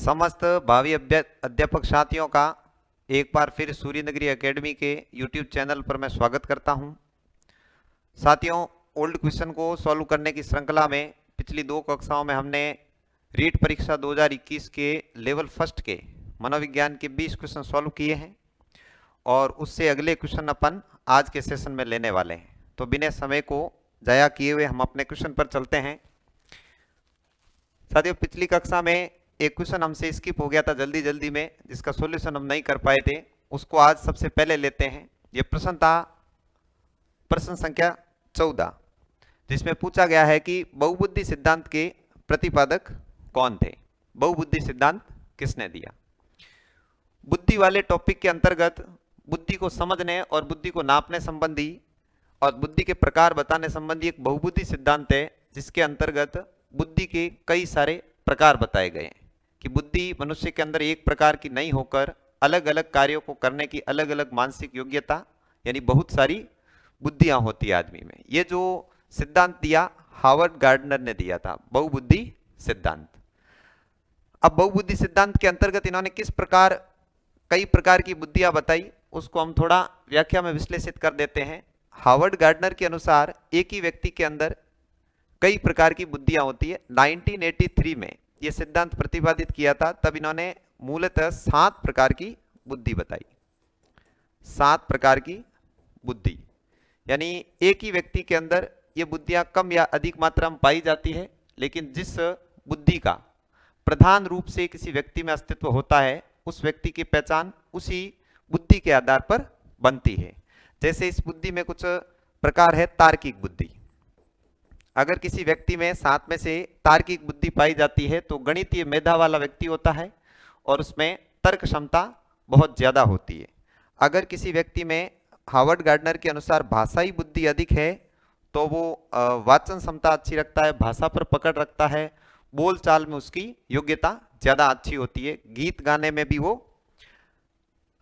समस्त भावी अध्यापक साथियों का एक बार फिर सूर्य नगरी एकेडमी के यूट्यूब चैनल पर मैं स्वागत करता हूं। साथियों, ओल्ड क्वेश्चन को सॉल्व करने की श्रृंखला में पिछली दो कक्षाओं में हमने रीट परीक्षा 2021 के लेवल फर्स्ट के मनोविज्ञान के 20 क्वेश्चन सॉल्व किए हैं और उससे अगले क्वेश्चन अपन आज के सेशन में लेने वाले हैं। तो बिना समय को जाया किए हुए हम अपने क्वेश्चन पर चलते हैं। साथियों, पिछली कक्षा में एक क्वेश्चन हमसे स्किप हो गया था जल्दी जल्दी में, जिसका सॉल्यूशन हम नहीं कर पाए थे, उसको आज सबसे पहले लेते हैं। ये प्रश्न था प्रश्न संख्या 14, जिसमें पूछा गया है कि बहुबुद्धि सिद्धांत के प्रतिपादक कौन थे। बहुबुद्धि सिद्धांत किसने दिया। बुद्धि वाले टॉपिक के अंतर्गत बुद्धि को समझने और बुद्धि को नापने संबंधी और बुद्धि के प्रकार बताने संबंधी एक बहुबुद्धि सिद्धांत है, जिसके अंतर्गत बुद्धि के कई सारे प्रकार बताए गए हैं कि बुद्धि मनुष्य के अंदर एक प्रकार की नहीं होकर अलग अलग कार्यों को करने की अलग अलग मानसिक योग्यता यानी बहुत सारी बुद्धियां होती है आदमी में। ये जो सिद्धांत दिया हार्वर्ड गार्डनर ने दिया था, बहुबुद्धि सिद्धांत। अब बहुबुद्धि सिद्धांत के अंतर्गत इन्होंने किस प्रकार कई प्रकार की बुद्धियां बताई, उसको हम थोड़ा व्याख्या में विश्लेषित कर देते हैं। हार्वर्ड गार्डनर के अनुसार एक ही व्यक्ति के अंदर कई प्रकार की बुद्धियां होती है। 1983 में यह सिद्धांत प्रतिपादित किया था, तब इन्होंने मूलतः 7 प्रकार की बुद्धि बताई। 7 प्रकार की बुद्धि यानी एक ही व्यक्ति के अंदर ये बुद्धियां कम या अधिक मात्रा में पाई जाती है, लेकिन जिस बुद्धि का प्रधान रूप से किसी व्यक्ति में अस्तित्व होता है, उस व्यक्ति की पहचान उसी बुद्धि के आधार पर बनती है। जैसे इस बुद्धि में कुछ प्रकार है तार्किक बुद्धि। अगर किसी व्यक्ति में 7 में से तार्किक बुद्धि पाई जाती है तो गणितीय मेधा वाला व्यक्ति होता है और उसमें तर्क क्षमता बहुत ज्यादा होती है। अगर किसी व्यक्ति में हार्वर्ड गार्डनर के अनुसार भाषाई बुद्धि अधिक है तो वो वाचन क्षमता अच्छी रखता है, भाषा पर पकड़ रखता है, बोल चाल में उसकी योग्यता ज्यादा अच्छी होती है, गीत गाने में भी वो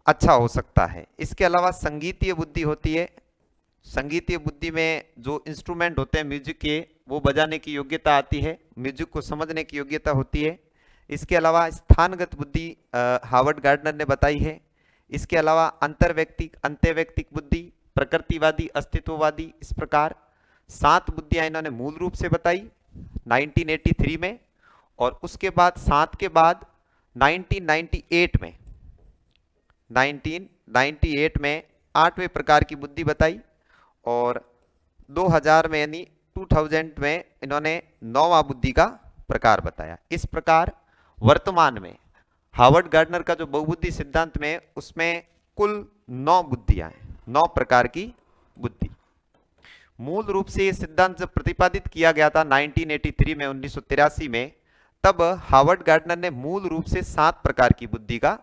अच्छा हो सकता है। इसके अलावा संगीतीय बुद्धि होती है। संगीतीय बुद्धि में जो इंस्ट्रूमेंट होते हैं म्यूजिक के, वो बजाने की योग्यता आती है, म्यूजिक को समझने की योग्यता होती है। इसके अलावा स्थानगत बुद्धि हार्वर्ड गार्डनर ने बताई है। इसके अलावा अंतर्वैयक्तिक अंत्यवैयक्तिक बुद्धि, प्रकृतिवादी, अस्तित्ववादी, इस प्रकार 7 बुद्धियां इन्होंने मूल रूप से बताई 1983 में। और उसके बाद 7 के बाद 1998 में 8वें प्रकार की बुद्धि बताई और 2000 में यानी 2000 में इन्होंने 9वां बुद्धि का प्रकार बताया। इस प्रकार वर्तमान में हार्वर्ड गार्डनर का जो बहुबुद्धि सिद्धांत में उसमें कुल 9 बुद्धियां हैं, 9 प्रकार की बुद्धि। मूल रूप से यह सिद्धांत जब प्रतिपादित किया गया था 1983 में 1983 में, तब हार्वर्ड गार्डनर ने मूल रूप से 7 प्रकार की बुद्धि का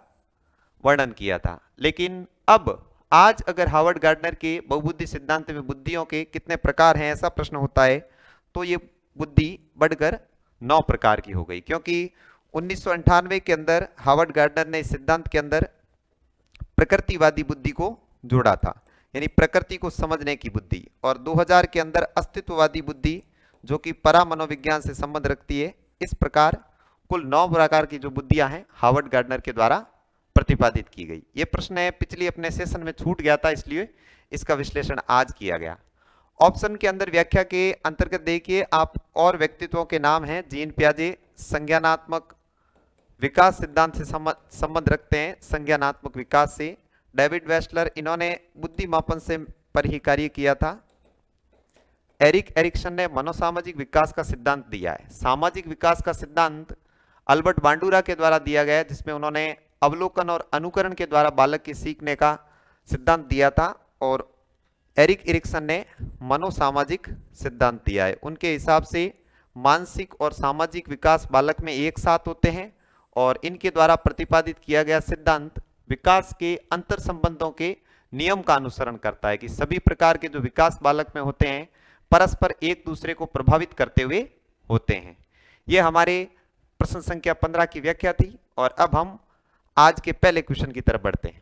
वर्णन किया था। लेकिन अब आज अगर हार्वर्ड गार्डनर के बहुबुद्धि सिद्धांत में बुद्धियों के कितने प्रकार हैं ऐसा प्रश्न होता है तो ये बुद्धि बढ़कर 9 प्रकार की हो गई, क्योंकि 1998 के अंदर हार्वर्ड गार्डनर ने इस सिद्धांत के अंदर प्रकृतिवादी बुद्धि को जोड़ा था, यानी प्रकृति को समझने की बुद्धि, और 2000 के अंदर अस्तित्ववादी बुद्धि जो कि परा मनोविज्ञान से संबंध रखती है। इस प्रकार कुल 9 प्रकार की जो बुद्धियां हैं हार्वर्ड गार्डनर के द्वारा प्रतिपादित की गई। यह प्रश्न है पिछली अपने सेशन में छूट गया था, इसलिए इसका विश्लेषण आज किया गया। ऑप्शन के अंदर व्याख्या के अंतर्गत देखिए आप और व्यक्तित्वों के नाम हैं। जीन पियाजे संज्ञानात्मक विकास सिद्धांत से संबंध रखते हैं, संज्ञानात्मक विकास से। डेविड वेस्टलर, इन्होंने बुद्धि मापन से पर ही कार्य किया था। एरिक एरिक्सन ने मनोसामाजिक विकास का सिद्धांत दिया है। सामाजिक विकास का सिद्धांत अल्बर्ट बांडुरा के द्वारा दिया गया, जिसमें उन्होंने अवलोकन और अनुकरण के द्वारा बालक के सीखने का सिद्धांत दिया था, और एरिक एरिक्सन ने मनोसामाजिक सिद्धांत दिया है। उनके हिसाब से मानसिक और सामाजिक विकास बालक में एक साथ होते हैं और इनके द्वारा प्रतिपादित किया गया सिद्धांत विकास के अंतर संबंधों के नियम का अनुसरण करता है कि सभी प्रकार के जो विकास बालक में होते हैं परस्पर एक दूसरे को प्रभावित करते हुए होते हैं। यह हमारे प्रश्न संख्या 15 की व्याख्या थी और अब हम आज के पहले क्वेश्चन की तरफ बढ़ते हैं।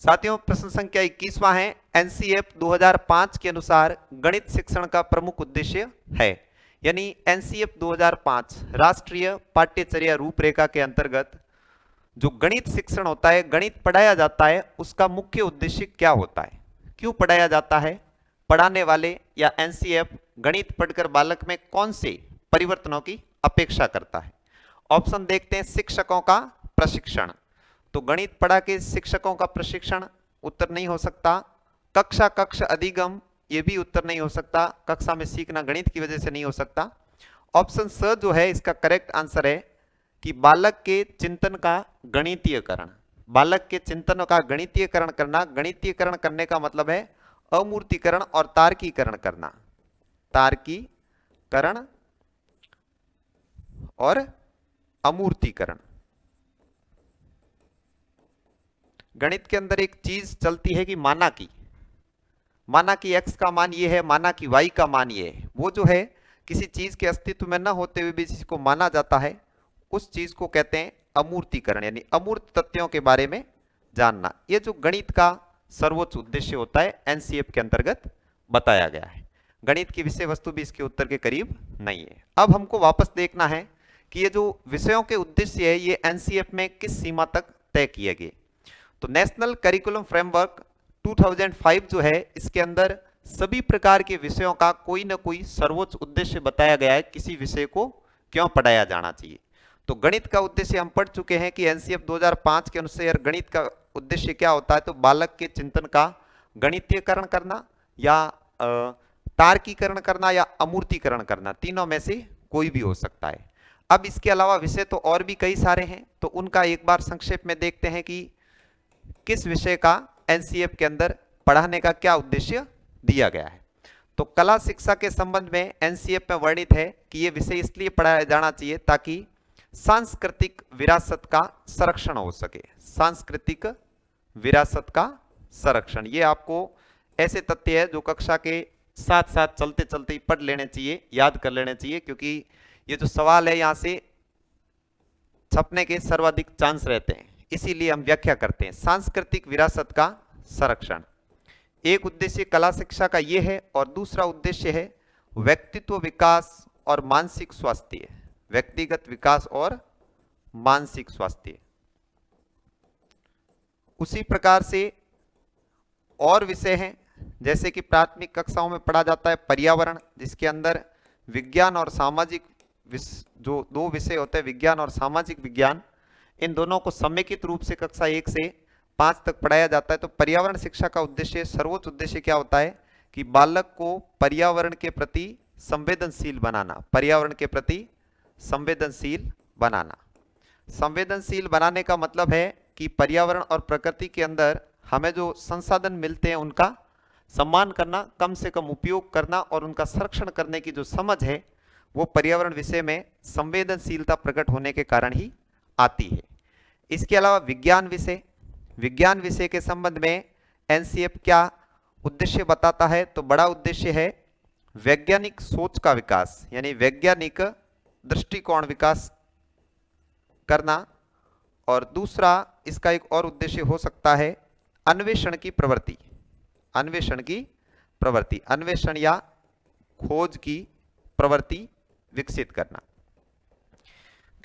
साथियों, प्रश्न संख्या 21वां है। एनसीएफ 2005 के अनुसार गणित शिक्षण का प्रमुख उद्देश्य है। यानी एनसीएफ 2005 राष्ट्रीय पाठ्यचर्या रूपरेखा के अंतर्गत जो गणित शिक्षण होता है, गणित पढ़ाया जाता है, उसका मुख्य उद्देश्य क्या होता है, क्यों पढ़ाया जाता है, पढ़ाने वाले या एनसीएफ गणित पढ़कर बालक में कौन से परिवर्तनों की अपेक्षा करता है। ऑप्शन देखते हैं। शिक्षकों का प्रशिक्षण, तो गणित पढ़ा के शिक्षकों का प्रशिक्षण उत्तर नहीं हो सकता। कक्ष अधिगम, ये भी उत्तर नहीं हो सकता, कक्षा में सीखना गणित की वजह से नहीं हो सकता। ऑप्शन स जो है इसका करेक्ट आंसर है कि बालक के चिंतन का गणितीयकरण। बालक के चिंतन का गणितीयकरण करना, गणितीयकरण करने का मतलब है अमूर्तीकरण और तार्कीकरण करना, तार्कीकरण और अमूर्तीकरण। गणित के अंदर एक चीज चलती है कि माना कि x का मान ये है, माना कि y का मान ये है। वो जो है किसी चीज के अस्तित्व में न होते हुए भी जिसको माना जाता है, उस चीज को कहते हैं अमूर्तीकरण, यानी अमूर्त तथ्यों के बारे में जानना। ये जो गणित का सर्वोच्च उद्देश्य होता है, एनसीएफ के अंतर्गत बताया गया है। गणित की विषय वस्तु भी इसके उत्तर के करीब नहीं है। अब हमको वापस देखना है कि ये जो विषयों के उद्देश्य है, ये एनसीएफ में किस सीमा तक तय किए गए। तो नेशनल करिकुलम फ्रेमवर्क 2005 जो है, इसके अंदर सभी प्रकार के विषयों का कोई ना कोई सर्वोच्च उद्देश्य बताया गया है, किसी विषय को क्यों पढ़ाया जाना चाहिए। तो गणित का उद्देश्य हम पढ़ चुके हैं कि एनसीएफ 2005 के अनुसार गणित का उद्देश्य क्या होता है, तो बालक के चिंतन का गणितीयकरण करना या तार्कीकरण करना या अमूर्तीकरण करना, तीनों में से कोई भी हो सकता है। अब इसके अलावा विषय तो और भी कई सारे हैं, तो उनका एक बार संक्षेप में देखते हैं कि किस विषय का एनसीएफ के अंदर पढ़ाने का क्या उद्देश्य दिया गया है। तो कला शिक्षा के संबंध में एनसीएफ में वर्णित है कि यह विषय इसलिए पढ़ाया जाना चाहिए ताकि सांस्कृतिक विरासत का संरक्षण हो सके। सांस्कृतिक विरासत का संरक्षण, ये आपको ऐसे तथ्य है जो कक्षा के साथ साथ चलते चलते ही पढ़ लेने चाहिए, याद कर लेने चाहिए, क्योंकि ये जो सवाल है यहां से छपने के सर्वाधिक चांस रहते हैं, इसीलिए हम व्याख्या करते हैं। सांस्कृतिक विरासत का संरक्षण एक उद्देश्य कला शिक्षा का यह है, और दूसरा उद्देश्य है व्यक्तित्व विकास और मानसिक स्वास्थ्य, व्यक्तिगत विकास और मानसिक स्वास्थ्य। उसी प्रकार से और विषय हैं, जैसे कि प्राथमिक कक्षाओं में पढ़ा जाता है पर्यावरण, जिसके अंदर विज्ञान और सामाजिक जो दो विषय होते हैं, विज्ञान और सामाजिक विज्ञान, इन दोनों को समेकित रूप से कक्षा 1 से 5 तक पढ़ाया जाता है। तो पर्यावरण शिक्षा का उद्देश्य, सर्वोच्च उद्देश्य क्या होता है कि बालक को पर्यावरण के प्रति संवेदनशील बनाना, पर्यावरण के प्रति संवेदनशील बनाना। संवेदनशील बनाने का मतलब है कि पर्यावरण और प्रकृति के अंदर हमें जो संसाधन मिलते हैं उनका सम्मान करना, कम से कम उपयोग करना, और उनका संरक्षण करने की जो समझ है वो पर्यावरण विषय में संवेदनशीलता प्रकट होने के कारण ही आती है। इसके अलावा विज्ञान विषय, विज्ञान विषय के संबंध में एनसीएफ क्या उद्देश्य बताता है, तो बड़ा उद्देश्य है वैज्ञानिक सोच का विकास, यानी वैज्ञानिक दृष्टिकोण विकास करना, और दूसरा इसका एक और उद्देश्य हो सकता है अन्वेषण की प्रवृत्ति, अन्वेषण की प्रवृत्ति, अन्वेषण या खोज की प्रवृत्ति विकसित करना।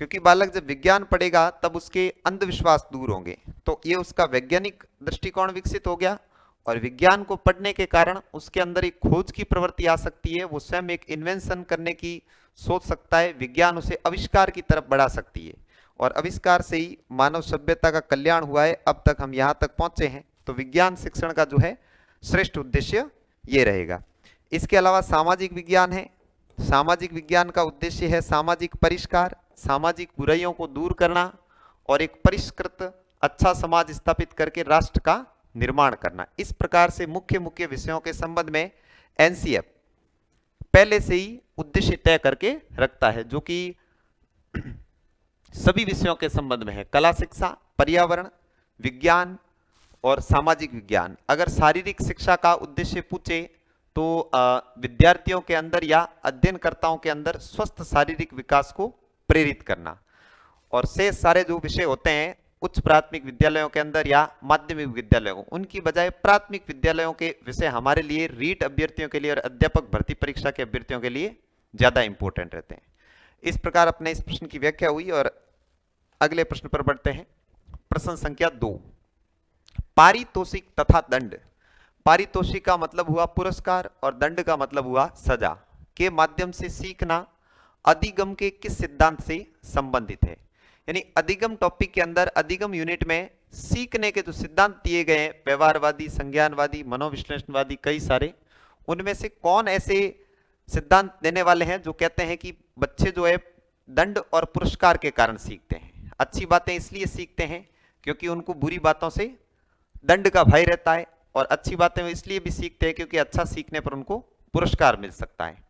क्योंकि बालक जब विज्ञान पढ़ेगा तब उसके अंधविश्वास दूर होंगे, तो ये उसका वैज्ञानिक दृष्टिकोण विकसित हो गया, और विज्ञान को पढ़ने के कारण उसके अंदर एक खोज की प्रवृत्ति आ सकती है, वो स्वयं एक इन्वेंशन करने की सोच सकता है, विज्ञान उसे आविष्कार की तरफ बढ़ा सकती है, और आविष्कार से ही मानव सभ्यता का कल्याण हुआ है, अब तक हम यहाँ तक पहुंचे हैं। तो विज्ञान शिक्षण का जो है श्रेष्ठ उद्देश्य ये रहेगा। इसके अलावा सामाजिक विज्ञान है, सामाजिक विज्ञान का उद्देश्य है सामाजिक परिष्कार, सामाजिक बुराइयों को दूर करना और एक परिष्कृत अच्छा समाज स्थापित करके राष्ट्र का निर्माण करना। इस प्रकार से मुख्य मुख्य विषयों के संबंध में एनसीएफ पहले से ही उद्देश्य तय करके रखता है, जो कि सभी विषयों के संबंध में है, कला शिक्षा, पर्यावरण, विज्ञान और सामाजिक विज्ञान। अगर शारीरिक शिक्षा का उद्देश्य पूछे तो विद्यार्थियों के अंदर या अध्ययनकर्ताओं के अंदर स्वस्थ शारीरिक विकास को प्रेरित करना, और शेष सारे जो विषय होते हैं उच्च प्राथमिक विद्यालयों के अंदर या माध्यमिक विद्यालयों, उनकी बजाय प्राथमिक विद्यालयों के विषय हमारे लिए रीट अभ्यर्थियों के लिए और अध्यापक भर्ती परीक्षा के अभ्यर्थियों के लिए ज्यादा इंपॉर्टेंट रहते हैं। इस प्रकार अपने इस प्रश्न की व्याख्या हुई और अगले प्रश्न पर बढ़ते हैं। प्रश्न संख्या 2, पारितोषिक तथा दंड। पारितोषिक का मतलब हुआ पुरस्कार और दंड का मतलब हुआ सजा के माध्यम से सीखना अधिगम के किस सिद्धांत से संबंधित है। यानी अधिगम टॉपिक के अंदर अधिगम यूनिट में सीखने के जो सिद्धांत दिए गए हैं, व्यवहारवादी, संज्ञानवादी, मनोविश्लेषणवादी, कई सारे, उनमें से कौन ऐसे सिद्धांत देने वाले हैं जो कहते हैं कि बच्चे जो है दंड और पुरस्कार के कारण सीखते हैं। अच्छी बातें इसलिए सीखते हैं क्योंकि उनको बुरी बातों से दंड का भय रहता है, और अच्छी बातें वो इसलिए भी सीखते हैं क्योंकि अच्छा सीखने पर उनको पुरस्कार मिल सकता है।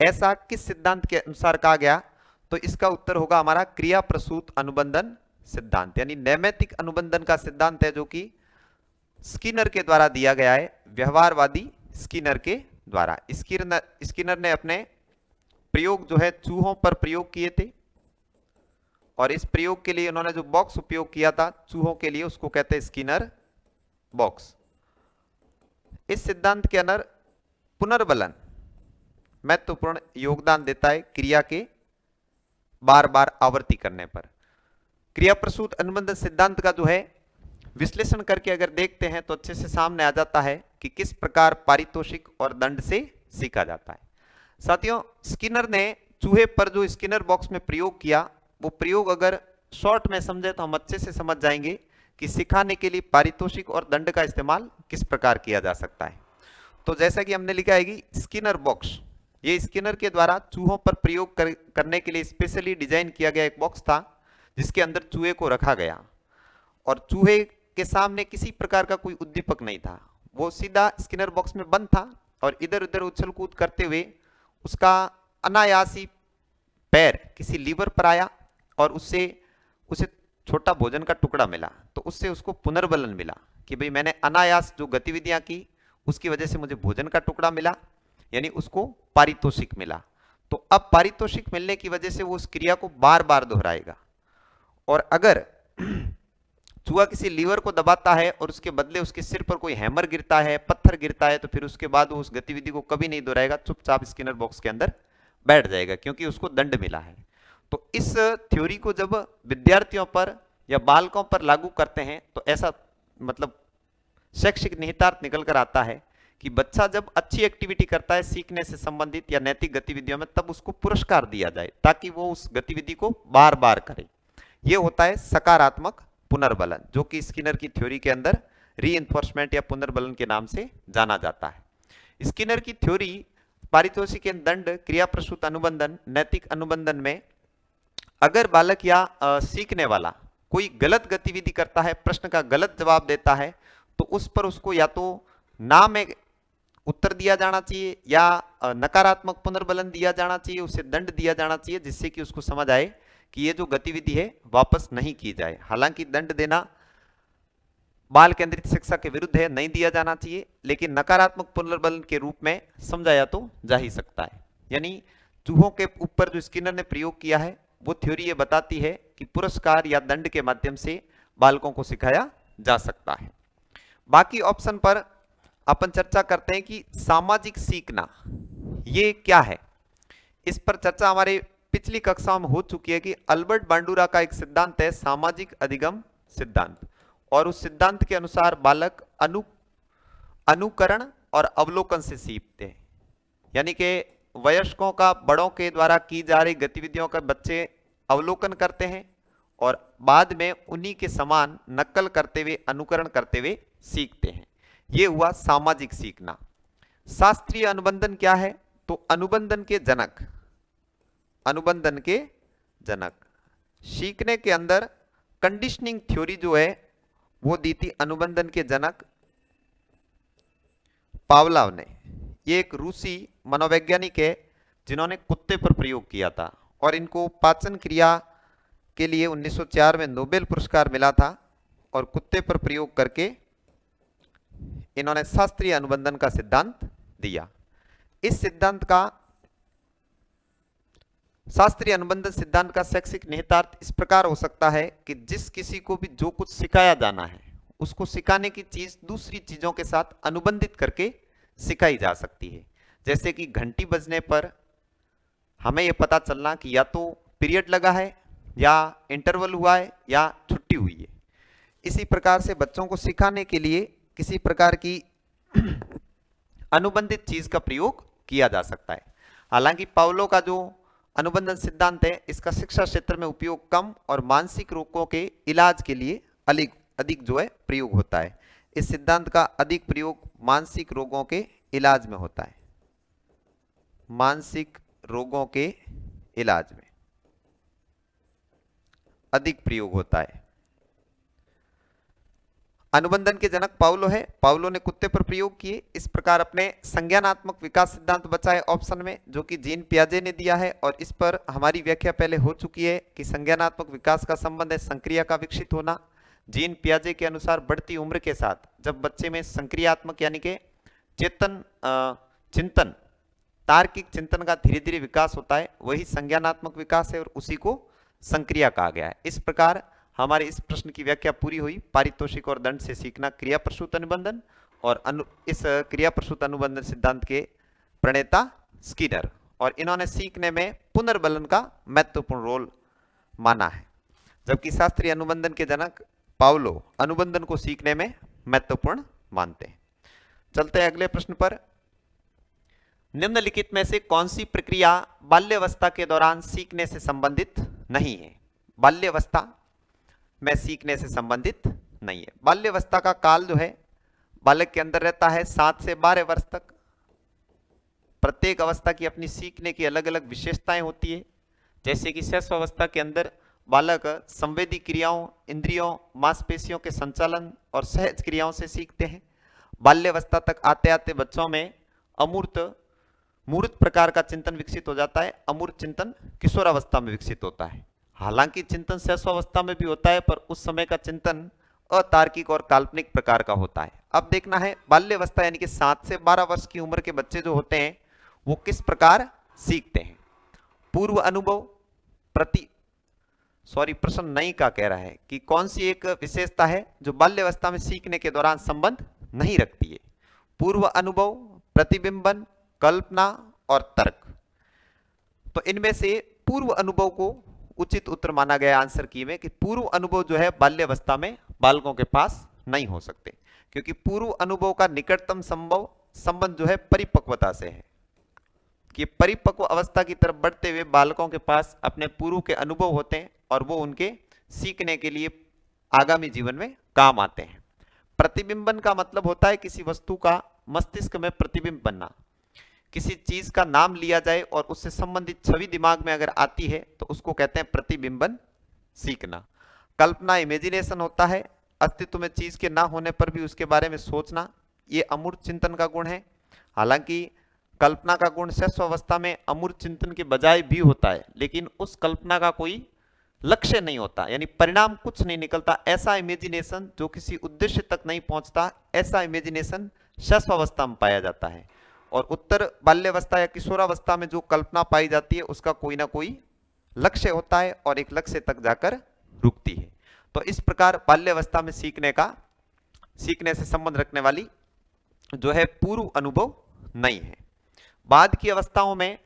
ऐसा किस सिद्धांत के अनुसार कहा गया? तो इसका उत्तर होगा हमारा क्रिया प्रसूत अनुबंधन सिद्धांत, यानी नैमित्तिक अनुबंधन का सिद्धांत है जो कि स्किनर के द्वारा दिया गया है, व्यवहारवादी स्किनर के द्वारा। स्किनर ने अपने प्रयोग जो है चूहों पर प्रयोग किए थे, और इस प्रयोग के लिए उन्होंने जो बॉक्स उपयोग किया था चूहों के लिए, उसको कहते हैं स्किनर बॉक्स। इस सिद्धांत के अंदर पुनर्बलन महत्वपूर्ण योगदान देता है क्रिया के बार बार आवर्ती करने पर। क्रिया प्रसूत अनुबंध सिद्धांत का जो है विश्लेषण करके अगर देखते हैं तो अच्छे से सामने आ जाता है कि किस प्रकार पारितोषिक और दंड से सीखा जाता है। साथियों, स्किनर ने चूहे पर जो स्किनर बॉक्स में प्रयोग किया, वो प्रयोग अगर शॉर्ट में समझे तो हम अच्छे से समझ जाएंगे कि सिखाने के लिए पारितोषिक और दंड का इस्तेमाल किस प्रकार किया जा सकता है। तो जैसा कि हमने लिखा है कि स्किनर बॉक्स, ये स्किनर के द्वारा चूहों पर प्रयोग करने के लिए स्पेशली डिजाइन किया गया एक बॉक्स था, जिसके अंदर चूहे को रखा गया, और चूहे के सामने किसी प्रकार का कोई उद्दीपक नहीं था। वो सीधा स्किनर बॉक्स में बंद था, और इधर उधर उछल कूद करते हुए उसका अनायासी पैर किसी लीवर पर आया, और उसे छोटा भोजन का टुकड़ा मिला। तो उससे उसको पुनर्बलन मिला कि भाई मैंने अनायास जो गतिविधियां की उसकी वजह से मुझे भोजन का टुकड़ा मिला, यानी उसको पारितोषिक मिला। तो अब पारितोषिक मिलने की वजह से वो उस क्रिया को बार बार दोहराएगा, और अगर चूहा किसी लीवर को दबाता है और उसके बदले उसके सिर पर कोई हैमर गिरता है, पत्थर गिरता है, तो फिर उसके बाद वो उस गतिविधि को कभी नहीं दोहराएगा, चुपचाप स्किनर बॉक्स के अंदर बैठ जाएगा, क्योंकि उसको दंड मिला है। तो इस थ्योरी को जब विद्यार्थियों पर या बालकों पर लागू करते हैं तो ऐसा मतलब शैक्षिक निहितार्थ निकल कर आता है कि बच्चा जब अच्छी एक्टिविटी करता है सीखने से संबंधित या नैतिक गतिविधियों में, तब उसको पुरस्कार दिया जाए ताकि वो उस गतिविधि को बार बार करे। ये होता है सकारात्मक पुनर्बलन, जो कि स्किनर की थ्योरी के अंदर रीइंफोर्समेंट या पुनर्बलन के नाम से जाना जाता है। स्किनर की थ्योरी पारितोषिक, दंड, क्रिया प्रसूत अनुबंधन, नैतिक अनुबंधन में अगर बालक या सीखने वाला कोई गलत गतिविधि करता है, प्रश्न का गलत जवाब देता है, तो उस पर उसको या तो ना में उत्तर दिया जाना चाहिए या नकारात्मक पुनर्बलन दिया जाना चाहिए, उसे दंड दिया जाना चाहिए, जिससे कि उसको समझ आए कि ये जो गतिविधि है वापस नहीं की जाए। हालांकि दंड देना बाल केंद्रित शिक्षा के विरुद्ध है, नहीं दिया जाना चाहिए, लेकिन नकारात्मक पुनर्बलन के रूप में समझाया तो जा ही सकता है। यानी चूहों के ऊपर जो स्किनर ने प्रयोग किया है वो थ्योरी ये बताती है कि पुरस्कार या दंड के माध्यम से बालकों को सिखाया जा सकता है। बाकी ऑप्शन पर अपन चर्चा करते हैं कि सामाजिक सीखना ये क्या है। इस पर चर्चा हमारे पिछली कक्षाओं में हो चुकी है कि अल्बर्ट बांडुरा का एक सिद्धांत है सामाजिक अधिगम सिद्धांत, और उस सिद्धांत के अनुसार बालक अनुकरण और अवलोकन से सीखते हैं। यानी कि वयस्कों का बड़ों के द्वारा की जा रही गतिविधियों का बच्चे अवलोकन करते हैं और बाद में उन्हीं के समान नकल करते हुए, अनुकरण करते हुए सीखते हैं। यह हुआ सामाजिक सीखना। शास्त्रीय अनुबंधन क्या है? तो अनुबंधन के जनक सीखने के अंदर कंडीशनिंग थ्योरी जो है वो दी थी अनुबंधन के जनक पावलोव ने। ये एक रूसी मनोवैज्ञानिक है जिन्होंने कुत्ते पर प्रयोग किया था, और इनको पाचन क्रिया के लिए 1904 में नोबेल पुरस्कार मिला था, और कुत्ते पर प्रयोग करके इन्होंने शास्त्रीय अनुबंधन का सिद्धांत दिया। इस सिद्धांत का, शास्त्रीय अनुबंधन सिद्धांत का शैक्षिक निहितार्थ इस प्रकार हो सकता है कि जिस किसी को भी जो कुछ सिखाया जाना है उसको सिखाने की चीज दूसरी चीजों के साथ अनुबंधित करके सिखाई जा सकती है। जैसे कि घंटी बजने पर हमें यह पता चलना कि या तो पीरियड लगा है, या इंटरवल हुआ है, या छुट्टी हुई है। इसी प्रकार से बच्चों को सिखाने के लिए किसी प्रकार की अनुबंधित चीज का प्रयोग किया जा सकता है। हालांकि पावलो का जो अनुबंधन सिद्धांत है, इसका शिक्षा क्षेत्र में उपयोग कम और मानसिक रोगों के इलाज के लिए अधिक जो है प्रयोग होता है। इस सिद्धांत का अधिक प्रयोग मानसिक रोगों के इलाज में होता है, मानसिक रोगों के इलाज में अधिक प्रयोग होता है। अनुबंधन के जनक पावलो है। पावलो ने कुत्ते पर प्रयोग किए। इस प्रकार अपने संज्ञानात्मक विकास सिद्धांत बचा है ऑप्शन में, जो कि जीन पियाजे ने दिया है, और इस पर हमारी व्याख्या पहले हो चुकी है कि संज्ञानात्मक विकास का संबंध है संक्रिया का विकसित होना। जीन पियाजे के अनुसार बढ़ती उम्र के साथ जब बच्चे में संक्रियात्मक यानी कि चिंतन, तार्किक चिंतन का धीरे धीरे विकास होता है, वही संज्ञानात्मक विकास है और उसी को संक्रिया कहा गया है। इस प्रकार हमारे इस प्रश्न की व्याख्या पूरी हुई। पारितोषिक और दंड से सीखना क्रिया प्रसूत अनुबंधन, और इस क्रिया प्रसूत अनुबंधन सिद्धांत के प्रणेता स्किनर, और इन्होंने सीखने में पुनर्बलन का महत्वपूर्ण रोल माना है, जबकि शास्त्रीय अनुबंधन के जनक पावलो अनुबंधन को सीखने में महत्वपूर्ण मानते हैं। चलते हैं अगले प्रश्न पर। निम्नलिखित में से कौन सी प्रक्रिया बाल्यावस्था के दौरान सीखने से संबंधित नहीं है? बाल्यावस्था में सीखने से संबंधित नहीं है। बाल्यावस्था का काल जो है बालक के अंदर रहता है 7 से 12 वर्ष तक। प्रत्येक अवस्था की अपनी सीखने की अलग अलग विशेषताएं होती है। जैसे कि शैशवावस्था के अंदर बालक संवेदी क्रियाओं, इंद्रियों, मांसपेशियों के संचालन और सहज क्रियाओं से सीखते हैं। बाल्यावस्था तक आते आते बच्चों में मूर्त प्रकार का चिंतन विकसित हो जाता है। अमूर्त चिंतन किशोरावस्था में विकसित होता है। हालांकि चिंतन शैशवावस्था में भी होता है, पर उस समय का चिंतन अतार्किक और काल्पनिक प्रकार का होता है। अब देखना है बाल्यावस्था यानी कि 7 से 12 वर्ष की उम्र के बच्चे जो होते हैं वो किस प्रकार सीखते हैं। पूर्व अनुभव प्रश्न नहीं का कह रहा है कि कौन सी एक विशेषता है जो बाल्यावस्था में सीखने के दौरान संबंध नहीं रखती है। पूर्व अनुभव, प्रतिबिंबन, कल्पना और तर्क। तो इनमें से पूर्व अनुभव को उचित उत्तर माना गया आंसर की में कि पूर्व अनुभव जो है बाल्यावस्था में बालकों के पास नहीं हो सकते, क्योंकि पूर्व अनुभव का निकटतम संबंध जो है परिपक्वता से है, कि परिपक्व अवस्था की तरफ बढ़ते हुए बालकों के पास अपने पूर्व के अनुभव होते हैं और वो उनके सीखने के लिए आगामी जीवन में काम आते हैं। प्रतिबिंबन का मतलब होता है किसी वस्तु का मस्तिष्क में प्रतिबिंब बनना। किसी चीज का नाम लिया जाए और उससे संबंधित छवि दिमाग में अगर आती है तो उसको कहते हैं प्रतिबिंबन सीखना। कल्पना इमेजिनेशन होता है, अस्तित्व में चीज के ना होने पर भी उसके बारे में सोचना, ये अमूर्त चिंतन का गुण है। हालांकि कल्पना का गुण शैशवावस्था में अमूर्त चिंतन के बजाय भी होता है, लेकिन उस कल्पना का कोई लक्ष्य नहीं होता, यानी परिणाम कुछ नहीं निकलता। ऐसा इमेजिनेशन जो किसी उद्देश्य तक नहीं पहुंचता, ऐसा इमेजिनेशन शैशवावस्था में पाया जाता है। और उत्तर बाल्यावस्था या किशोरावस्था में जो कल्पना पाई जाती है उसका कोई ना कोई लक्ष्य होता है और एक लक्ष्य तक जाकर रुकती है। तो इस प्रकार बाल्यावस्था में सीखने से संबंध रखने वाली जो है पूर्व अनुभव नहीं है। बाद की अवस्थाओं में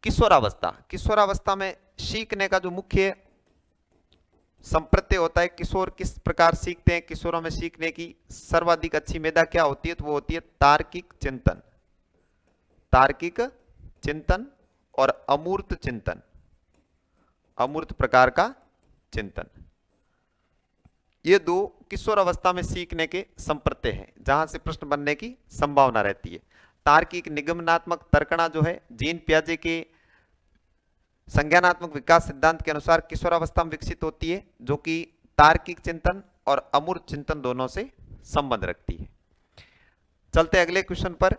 किशोरावस्था में सीखने का जो मुख्य संप्रत्यय होता है, किशोर किस प्रकार सीखते हैं, किशोरों में सीखने की सर्वाधिक अच्छी मेधा क्या होती है, तो वो होती है तार्किक चिंतन और अमूर्त चिंतन, अमूर्त प्रकार का चिंतन। ये दो किशोर अवस्था में सीखने के संप्रत्यय हैं जहां से प्रश्न बनने की संभावना रहती है। तार्किक निगमनात्मक तर्कणा जो है जीन पियाजे के संज्ञानात्मक विकास सिद्धांत के अनुसार किशोरावस्था में विकसित होती है, जो कि तार्किक चिंतन और अमूर्त चिंतन दोनों से संबंध रखती है। चलते अगले क्वेश्चन पर।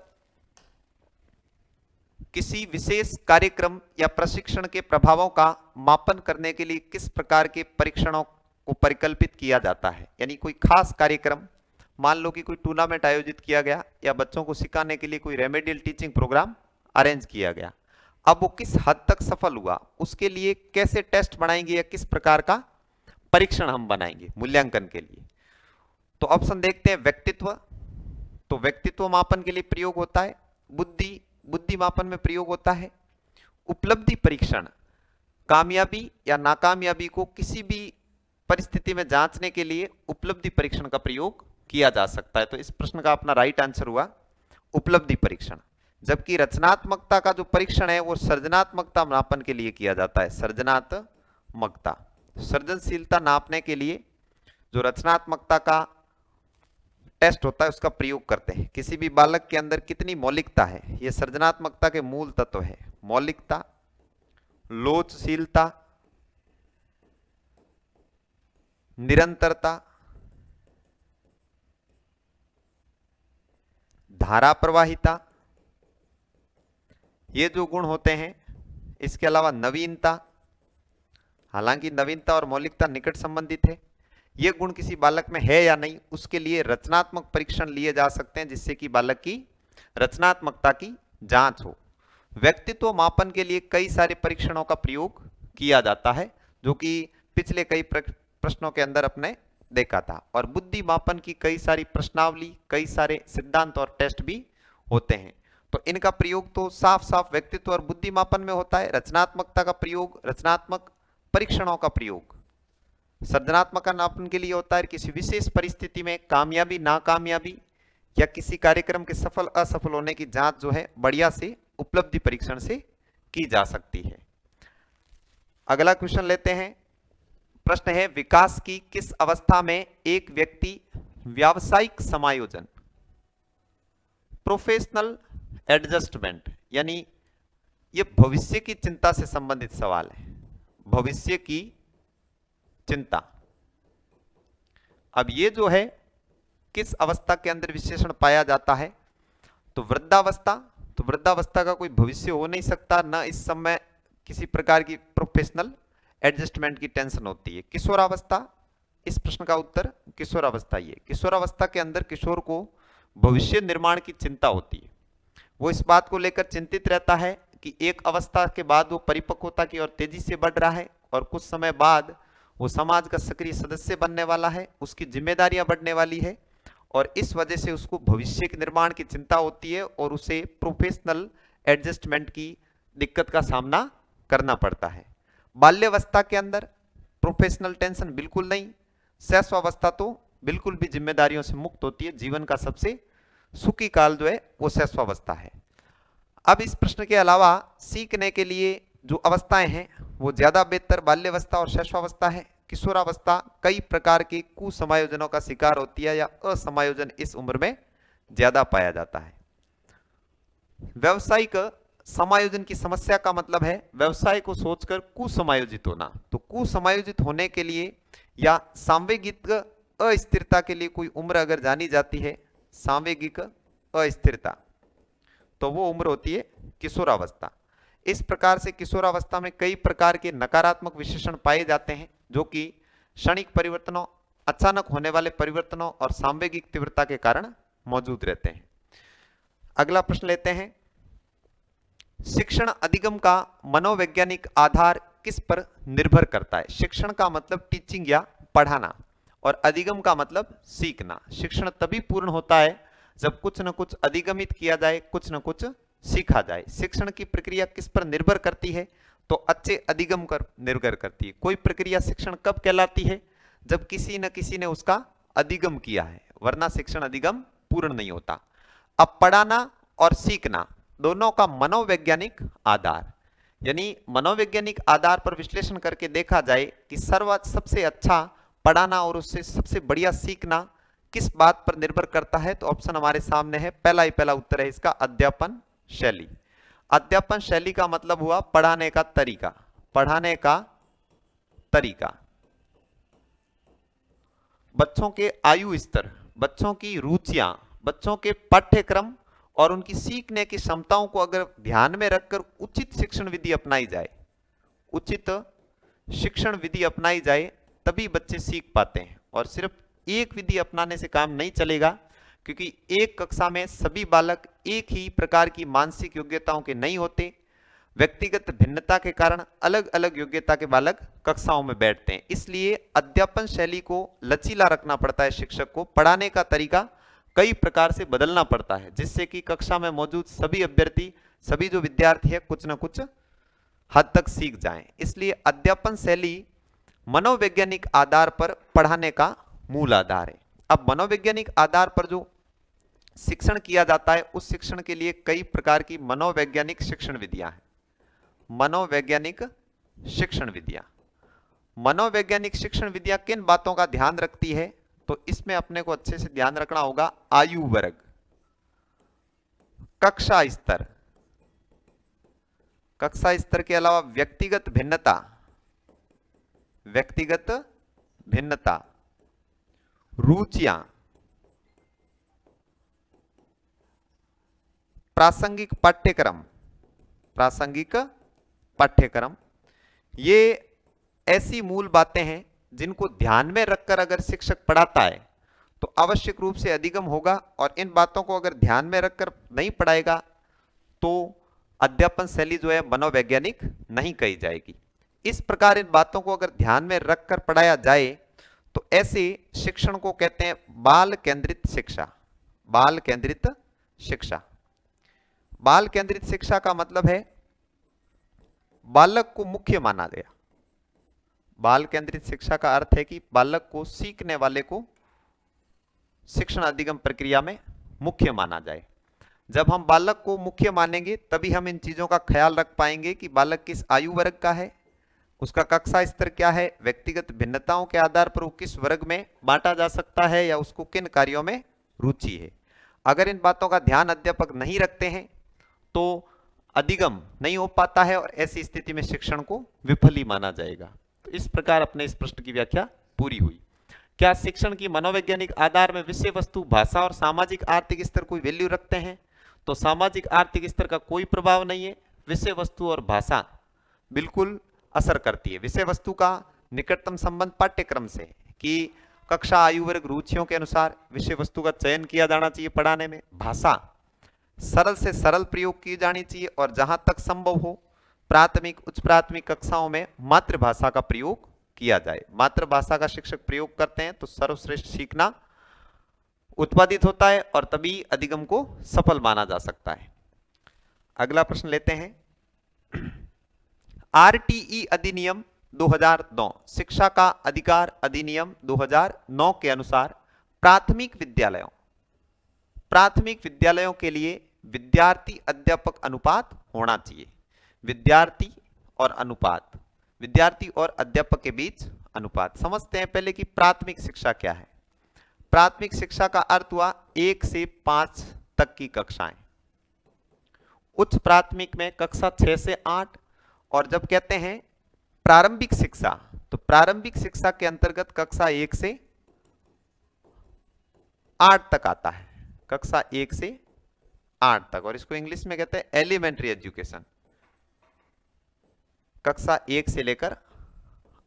किसी विशेष कार्यक्रम या प्रशिक्षण के प्रभावों का मापन करने के लिए किस प्रकार के परीक्षणों को परिकल्पित किया जाता है? यानी कोई खास कार्यक्रम, मान लो कि कोई टूर्नामेंट आयोजित किया गया या बच्चों को सिखाने के लिए कोई रेमेडियल टीचिंग प्रोग्राम अरेंज किया गया। अब वो किस हद तक सफल हुआ, उसके लिए कैसे टेस्ट बनाएंगे या किस प्रकार का परीक्षण हम बनाएंगे मूल्यांकन के लिए? तो ऑप्शन देखते हैं। व्यक्तित्व, तो व्यक्तित्व मापन के लिए प्रयोग होता है। बुद्धि मापन में प्रयोग होता है। उपलब्धि परीक्षण कामयाबी या नाकामयाबी को किसी भी परिस्थिति में जांचने के लिए उपलब्धि परीक्षण का प्रयोग किया जा सकता है। तो इस प्रश्न का अपना राइट आंसर हुआ उपलब्धि परीक्षण। जबकि रचनात्मकता का जो परीक्षण है वो सृजनात्मकता मापन के लिए किया जाता है। सृजनात्मकता, सृजनशीलता नापने के लिए जो रचनात्मकता का टेस्ट होता है उसका प्रयोग करते हैं। किसी भी बालक के अंदर कितनी मौलिकता है, ये सृजनात्मकता के मूल तत्व है। मौलिकता, लोचशीलता, निरंतरता, धारा प्रवाहिता, ये जो गुण होते हैं। इसके अलावा नवीनता, हालांकि नवीनता और मौलिकता निकट संबंधित है। ये गुण किसी बालक में है या नहीं, उसके लिए रचनात्मक परीक्षण लिए जा सकते हैं, जिससे कि बालक की रचनात्मकता की जांच हो। व्यक्तित्व मापन के लिए कई सारे परीक्षणों का प्रयोग किया जाता है, जो कि पिछले कई प्रश्नों के अंदर अपने देखा था। और बुद्धि मापन की कई सारी प्रश्नावली, कई सारे सिद्धांत और टेस्ट भी होते हैं। तो इनका प्रयोग तो साफ साफ व्यक्तित्व और बुद्धि मापन में होता है। रचनात्मकता का प्रयोग, रचनात्मक परीक्षणों का प्रयोग सृजनात्मक नापन के लिए होता है। किसी विशेष परिस्थिति में कामयाबी, नाकामयाबी या किसी कार्यक्रम के सफल असफल होने की जांच जो है बढ़िया से उपलब्धि परीक्षण से की जा सकती है। अगला क्वेश्चन लेते हैं। प्रश्न है, विकास की किस अवस्था में एक व्यक्ति व्यावसायिक समायोजन, प्रोफेशनल एडजस्टमेंट, यानी ये भविष्य की चिंता से संबंधित सवाल है। भविष्य की चिंता, अब ये जो है किस अवस्था के अंदर विशेषण पाया जाता है? तो वृद्धावस्था। तो वृद्धावस्था का कोई भविष्य हो नहीं सकता, न इस समय किसी प्रकार की प्रोफेशनल एडजस्टमेंट की टेंशन होती है। किशोरावस्था, इस प्रश्न का उत्तर किशोरावस्था ही है। किशोरावस्था के अंदर किशोर को भविष्य निर्माण की चिंता होती है। वो इस बात को लेकर चिंतित रहता है कि एक अवस्था के बाद वो परिपक्वता की ओर तेजी से बढ़ रहा है और कुछ समय बाद वो समाज का सक्रिय सदस्य बनने वाला है, उसकी जिम्मेदारियां बढ़ने वाली है और इस वजह से उसको भविष्य के निर्माण की चिंता होती है और उसे प्रोफेशनल एडजस्टमेंट की दिक्कत का सामना करना पड़ता है। बाल्यावस्था के अंदर प्रोफेशनल टेंशन बिल्कुल नहीं। शैशवावस्था तो बिल्कुल भी जिम्मेदारियों से मुक्त होती है। जीवन का सबसे सुखी काल जो है वो शैशवावस्था है। अब इस प्रश्न के अलावा सीखने के लिए जो अवस्थाएं हैं वो ज्यादा बेहतर बाल्यावस्था और शैशवावस्था है। किशोरावस्था कई प्रकार के कुसमायोजनों का शिकार होती है या असमायोजन इस उम्र में ज्यादा पाया जाता है। व्यावसायिक समायोजन की समस्या का मतलब है व्यवसाय को सोचकर कुसमायोजित होना। तो कुसमायोजित होने के लिए या सांवेगिक अस्थिरता के लिए कोई उम्र अगर जानी जाती है, सांवेगिक अस्थिरता, तो वो उम्र होती है किशोरावस्था। इस प्रकार से किशोरावस्था में कई प्रकार के नकारात्मक विशेषण पाए जाते हैं, जो कि क्षणिक परिवर्तनों, अचानक होने वाले परिवर्तनों और सांवेगिक तीव्रता के कारण मौजूद रहते हैं। अगला प्रश्न लेते हैं। शिक्षण अधिगम का मनोवैज्ञानिक आधार किस पर निर्भर करता है? शिक्षण का मतलब टीचिंग या पढ़ाना और अधिगम का मतलब सीखना। शिक्षण तभी पूर्ण होता है जब कुछ न कुछ अधिगमित किया जाए, कुछ न कुछ सीखा जाए। शिक्षण की प्रक्रिया किस पर निर्भर करती है? तो अच्छे अधिगम पर निर्भर करती है। कोई प्रक्रिया शिक्षण कब कहलाती है? जब किसी न किसी ने उसका अधिगम किया है, वरना शिक्षण अधिगम पूर्ण नहीं होता। अब पढ़ाना और सीखना दोनों का मनोवैज्ञानिक आधार, यानी मनोवैज्ञानिक आधार पर विश्लेषण करके देखा जाए कि सबसे अच्छा पढ़ाना और उससे सबसे बढ़िया सीखना किस बात पर निर्भर करता है, तो ऑप्शन हमारे सामने है, पहला उत्तर है इसका अध्यापन शैली। अध्यापन शैली का मतलब हुआ पढ़ाने का तरीका। पढ़ाने का तरीका, बच्चों के आयु स्तर, बच्चों की रुचियां, बच्चों के पाठ्यक्रम और उनकी सीखने की क्षमताओं को अगर ध्यान में रखकर उचित शिक्षण विधि अपनाई जाए, उचित शिक्षण विधि अपनाई जाए, तभी बच्चे सीख पाते हैं। और सिर्फ एक विधि अपनाने से काम नहीं चलेगा, क्योंकि एक कक्षा में सभी बालक एक ही प्रकार की मानसिक योग्यताओं के नहीं होते। व्यक्तिगत भिन्नता के कारण अलग अलग योग्यता के बालक कक्षाओं में बैठते हैं। इसलिए अध्यापन शैली को लचीला रखना पड़ता है। शिक्षक को पढ़ाने का तरीका कई प्रकार से बदलना पड़ता है, जिससे कि कक्षा में मौजूद सभी अभ्यर्थी, सभी जो विद्यार्थी है, कुछ न कुछ हद तक सीख जाएं। इसलिए अध्यापन शैली मनोवैज्ञानिक आधार पर पढ़ाने का मूल आधार है। अब मनोवैज्ञानिक आधार पर जो शिक्षण किया जाता है, उस शिक्षण के लिए कई प्रकार की मनोवैज्ञानिक शिक्षण विधियां हैं। मनोवैज्ञानिक शिक्षण विधियां, मनोवैज्ञानिक शिक्षण विधियां किन बातों का ध्यान रखती है, तो इसमें अपने को अच्छे से ध्यान रखना होगा। आयु वर्ग, कक्षा स्तर, कक्षा स्तर के अलावा व्यक्तिगत भिन्नता, व्यक्तिगत भिन्नता, रुचियां, प्रासंगिक पाठ्यक्रम, प्रासंगिक पाठ्यक्रम, ये ऐसी मूल बातें हैं जिनको ध्यान में रखकर अगर शिक्षक पढ़ाता है तो आवश्यक रूप से अधिगम होगा, और इन बातों को अगर ध्यान में रखकर नहीं पढ़ाएगा तो अध्यापन शैली जो है मनोवैज्ञानिक नहीं कही जाएगी। इस प्रकार इन बातों को अगर ध्यान में रखकर पढ़ाया जाए तो ऐसे शिक्षण को कहते हैं बाल केंद्रित शिक्षा। बाल केंद्रित शिक्षा, बाल केंद्रित शिक्षा का मतलब है बालक को मुख्य माना गया। बाल केंद्रित शिक्षा का अर्थ है कि बालक को, सीखने वाले को शिक्षण अधिगम प्रक्रिया में मुख्य माना जाए। जब हम बालक को मुख्य मानेंगे तभी हम इन चीजों का ख्याल रख पाएंगे कि बालक किस आयु वर्ग का है, उसका कक्षा स्तर क्या है, व्यक्तिगत भिन्नताओं के आधार पर वो किस वर्ग में बांटा जा सकता है या उसको किन कार्यों में रुचि है। अगर इन बातों का ध्यान अध्यापक नहीं रखते हैं तो अधिगम नहीं हो पाता है और ऐसी स्थिति में शिक्षण को विफल ही माना जाएगा। तो इस प्रकार अपने इस प्रश्न की व्याख्या पूरी हुई। क्या शिक्षण की मनोवैज्ञानिक आधार में विषय वस्तु, भाषा और सामाजिक आर्थिक स्तर कोई वैल्यू रखते हैं, तो सामाजिक आर्थिक स्तर का कोई प्रभाव नहीं है। विषय वस्तु और भाषा बिल्कुल असर करती है। विषय वस्तु का निकटतम संबंध पाठ्यक्रम से, कि कक्षा, आयु वर्ग, रुचियों के अनुसार विषय वस्तु का चयन किया जाना चाहिए पढ़ाने में। भाषा सरल से सरल प्रयोग की जानी चाहिए और जहां तक संभव हो प्राथमिक, उच्च प्राथमिक कक्षाओं में मातृभाषा का प्रयोग किया जाए। मातृभाषा का शिक्षक प्रयोग करते हैं तो सर्वश्रेष्ठ सीखना उत्पादित होता है और तभी अधिगम को सफल माना जा सकता है। अगला प्रश्न लेते हैं। आरटीई अधिनियम 2009, शिक्षा का अधिकार अधिनियम 2009 के अनुसार प्राथमिक विद्यालयों के लिए विद्यार्थी अध्यापक अनुपात होना चाहिए। विद्यार्थी और अनुपात, विद्यार्थी और अध्यापक के बीच अनुपात। समझते हैं पहले कि प्राथमिक शिक्षा क्या है। प्राथमिक शिक्षा का अर्थ हुआ 1 से 5 तक की कक्षाएं। उच्च प्राथमिक में कक्षा 6 से 8, और जब कहते हैं प्रारंभिक शिक्षा तो प्रारंभिक शिक्षा के अंतर्गत कक्षा 1 से 8 तक आता है। कक्षा 1 से 8 तक, और इसको इंग्लिश में कहते हैं एलिमेंट्री एजुकेशन। कक्षा 1 से लेकर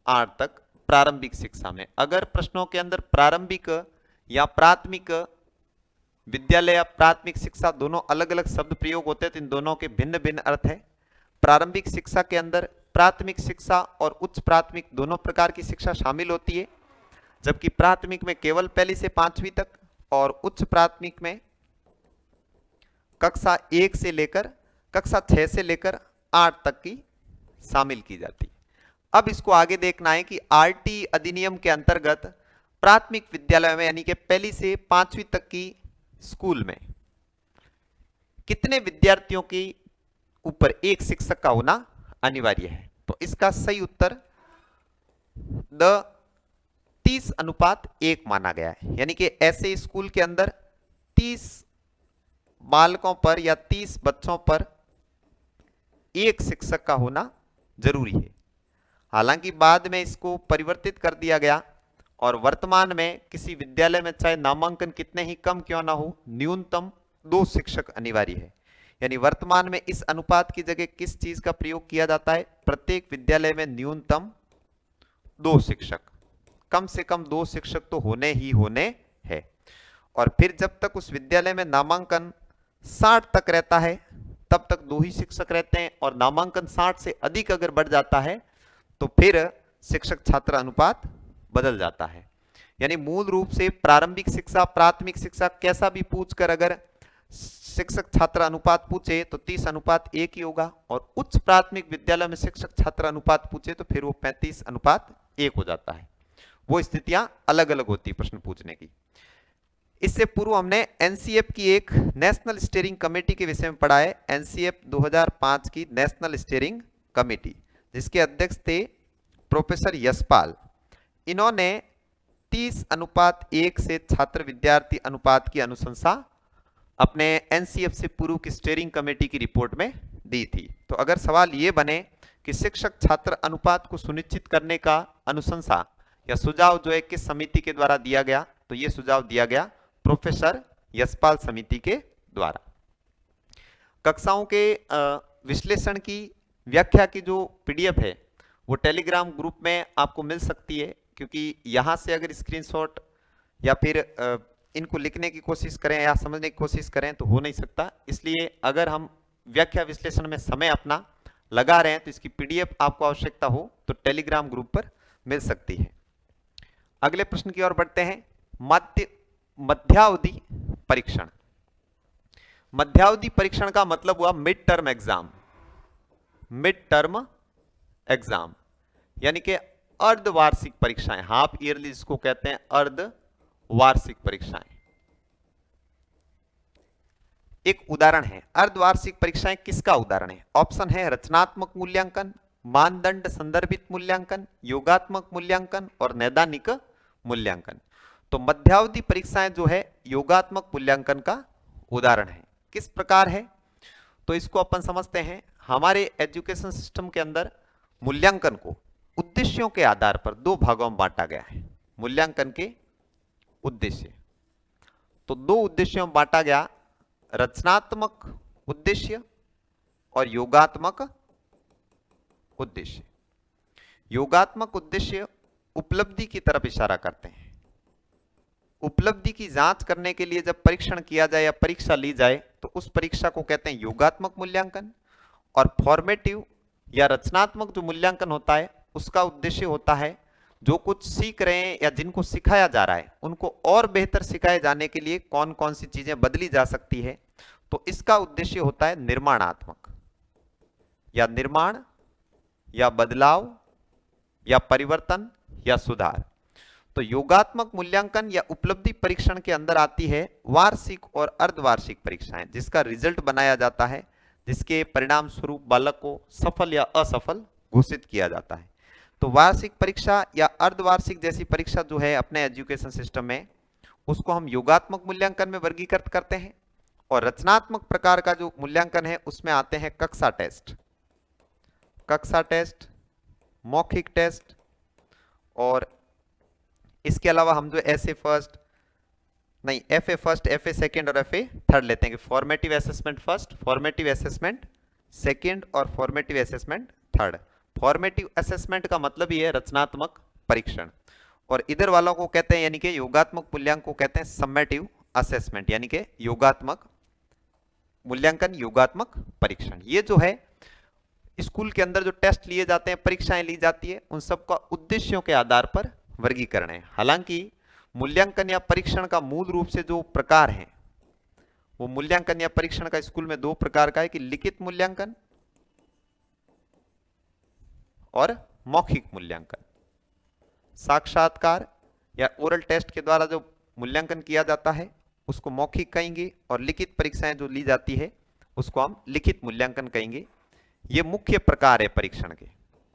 8 तक प्रारंभिक शिक्षा में। अगर प्रश्नों के अंदर प्रारंभिक या प्राथमिक विद्यालय या प्राथमिक शिक्षा दोनों अलग अलग शब्द प्रयोग होते हैं तो इन दोनों के भिन्न भिन्न अर्थ है। प्रारंभिक शिक्षा के अंदर प्राथमिक शिक्षा और उच्च प्राथमिक दोनों प्रकार की शिक्षा शामिल होती है, जबकि प्राथमिक में केवल पहली से 5वीं तक और उच्च प्राथमिक में कक्षा 1 से लेकर कक्षा 6 से लेकर 8 तक की शामिल की जाती है। अब इसको आगे देखना है कि आरटी अधिनियम के अंतर्गत प्राथमिक विद्यालय में यानी कि पहली से 5वीं तक की स्कूल में कितने विद्यार्थियों के ऊपर एक शिक्षक का होना अनिवार्य है। तो इसका सही उत्तर 30:1 माना गया है। यानी कि ऐसे स्कूल के अंदर 30 बालकों पर या 30 बच्चों पर एक शिक्षक का होना जरूरी है। हालांकि बाद में इसको परिवर्तित कर दिया गया और वर्तमान में किसी विद्यालय में चाहे नामांकन कितने ही कम क्यों ना हो, न्यूनतम 2 शिक्षक अनिवार्य है। यानी वर्तमान में इस अनुपात की जगह किस चीज का प्रयोग किया जाता है? प्रत्येक विद्यालय में न्यूनतम 2 शिक्षक, कम से कम 2 शिक्षक तो होने ही होने हैं। और फिर जब तक उस विद्यालय में नामांकन 60 तक रहता है तब तक 2 ही शिक्षक रहते हैं, और नामांकन 60 से अधिक अगर बढ़ जाता है तो फिर शिक्षक छात्र अनुपात बदल जाता है। यानी मूल रूप से प्रारंभिक शिक्षा, प्राथमिक शिक्षा कैसा भी पूछकर अगर शिक्षक छात्र अनुपात पूछे तो 30:1 ही होगा, और उच्च प्राथमिक विद्यालय में शिक्षक छात्र अनुपात पूछे तो फिर वो 35:1 हो जाता है। वो स्थितियां अलग अलग होती है प्रश्न पूछने की। इससे पूर्व हमने एनसीएफ की एक नेशनल स्टीयरिंग कमेटी के विषय में पढ़ा है, एनसीएफ 2005 की नेशनल स्टीयरिंग कमेटी, जिसके अध्यक्ष थे प्रोफेसर यशपाल। इन्होंने 30:1 से छात्र विद्यार्थी अनुपात की अनुशंसा अपने एनसीएफ से पूर्व की स्टीयरिंग कमेटी की रिपोर्ट में दी थी। तो अगर सवाल ये बने कि शिक्षक छात्र अनुपात को सुनिश्चित करने का अनुशंसा या सुझाव जो है किस समिति के द्वारा दिया गया, तो ये सुझाव दिया गया प्रोफेसर यशपाल समिति के द्वारा। कक्षाओं के विश्लेषण की व्याख्या की जो पीडीएफ है वो टेलीग्राम ग्रुप में आपको मिल सकती है, क्योंकि यहां से अगर स्क्रीनशॉट या फिर इनको लिखने की कोशिश करें या समझने की कोशिश करें तो हो नहीं सकता। इसलिए अगर हम व्याख्या विश्लेषण में समय अपना लगा रहे हैं तो इसकी पीडीएफ आपको आवश्यकता हो तो टेलीग्राम ग्रुप पर मिल सकती है। अगले प्रश्न की ओर बढ़ते हैं। मध्यावधि परीक्षण। मध्यावधि परीक्षण का मतलब हुआ mid term exam. Mid term exam यानी कि अर्धवार्षिक परीक्षाएं, हाफ ईयरली जिसको कहते हैं अर्धवार्षिक परीक्षाएं। एक उदाहरण है अर्धवार्षिक परीक्षाएं, किसका उदाहरण है? ऑप्शन है रचनात्मक मूल्यांकन, मानदंड संदर्भित मूल्यांकन, योगात्मक मूल्यांकन और नैदानिक मूल्यांकन। तो मध्यावधि परीक्षाएं जो है योगात्मक मूल्यांकन का उदाहरण है। किस प्रकार है तो इसको अपन समझते हैं। हमारे एजुकेशन सिस्टम के अंदर मूल्यांकन को उद्देश्यों के आधार पर दो भागों में बांटा गया है। मूल्यांकन के उद्देश्य तो दो उद्देश्यों में बांटा गया, रचनात्मक उद्देश्य और योगात्मक उद्देश्य। योगात्मक उद्देश्य उपलब्धि की तरफ इशारा करते हैं। उपलब्धि की जांच करने के लिए जब परीक्षण किया जाए या परीक्षा ली जाए तो उस परीक्षा को कहते हैं योगात्मक मूल्यांकन। और फॉर्मेटिव या रचनात्मक जो मूल्यांकन होता है उसका उद्देश्य होता है जो कुछ सीख रहे हैं या जिनको सिखाया जा रहा है उनको और बेहतर सिखाए जाने के लिए कौन कौन सी चीजें बदली जा सकती है, तो इसका उद्देश्य होता है निर्माणात्मक या निर्माण या बदलाव या परिवर्तन या सुधार। तो योगात्मक मूल्यांकन या उपलब्धि परीक्षण के अंदर आती है वार्षिक और अर्धवार्षिक परीक्षाएं, जिसका रिजल्ट बनाया जाता है, जिसके परिणाम स्वरूप बालक को सफल या असफल घोषित किया जाता है। तो वार्षिक परीक्षा या अर्धवार्षिक जैसी परीक्षा जो है अपने एजुकेशन सिस्टम में, उसको हम योगात्मक मूल्यांकन में वर्गीकृत करते हैं। और रचनात्मक प्रकार का जो मूल्यांकन है उसमें आते हैं कक्षा टेस्ट, मौखिक टेस्ट, और इसके अलावा हम जो एफए फर्स्ट, एफए सेकंड और एफए थर्ड लेते हैं कि formative assessment first, formative assessment second और formative assessment third. Formative assessment का मतलब ही है रचनात्मक परीक्षण, और इधर वालों को कहते हैं यानी कि योगात्मक मूल्यांकन को कहते हैं सम्मेटिव असेसमेंट, यानी कि योगात्मक मूल्यांकन, योगात्मक परीक्षण। ये जो है स्कूल के अंदर जो टेस्ट लिए जाते हैं, परीक्षाएं ली जाती है, उन सबका उद्देश्यों के आधार पर वर्गीकरण है। हालांकि मूल्यांकन या परीक्षण का मूल रूप से जो प्रकार है वो मूल्यांकन या परीक्षण का स्कूल में दो प्रकार का है कि लिखित मूल्यांकन और मौखिक मूल्यांकन। साक्षात्कार या ओरल टेस्ट के द्वारा जो मूल्यांकन किया जाता है उसको मौखिक कहेंगे, और लिखित परीक्षाएं जो ली जाती है उसको हम लिखित मूल्यांकन कहेंगे। ये मुख्य प्रकार है परीक्षण के,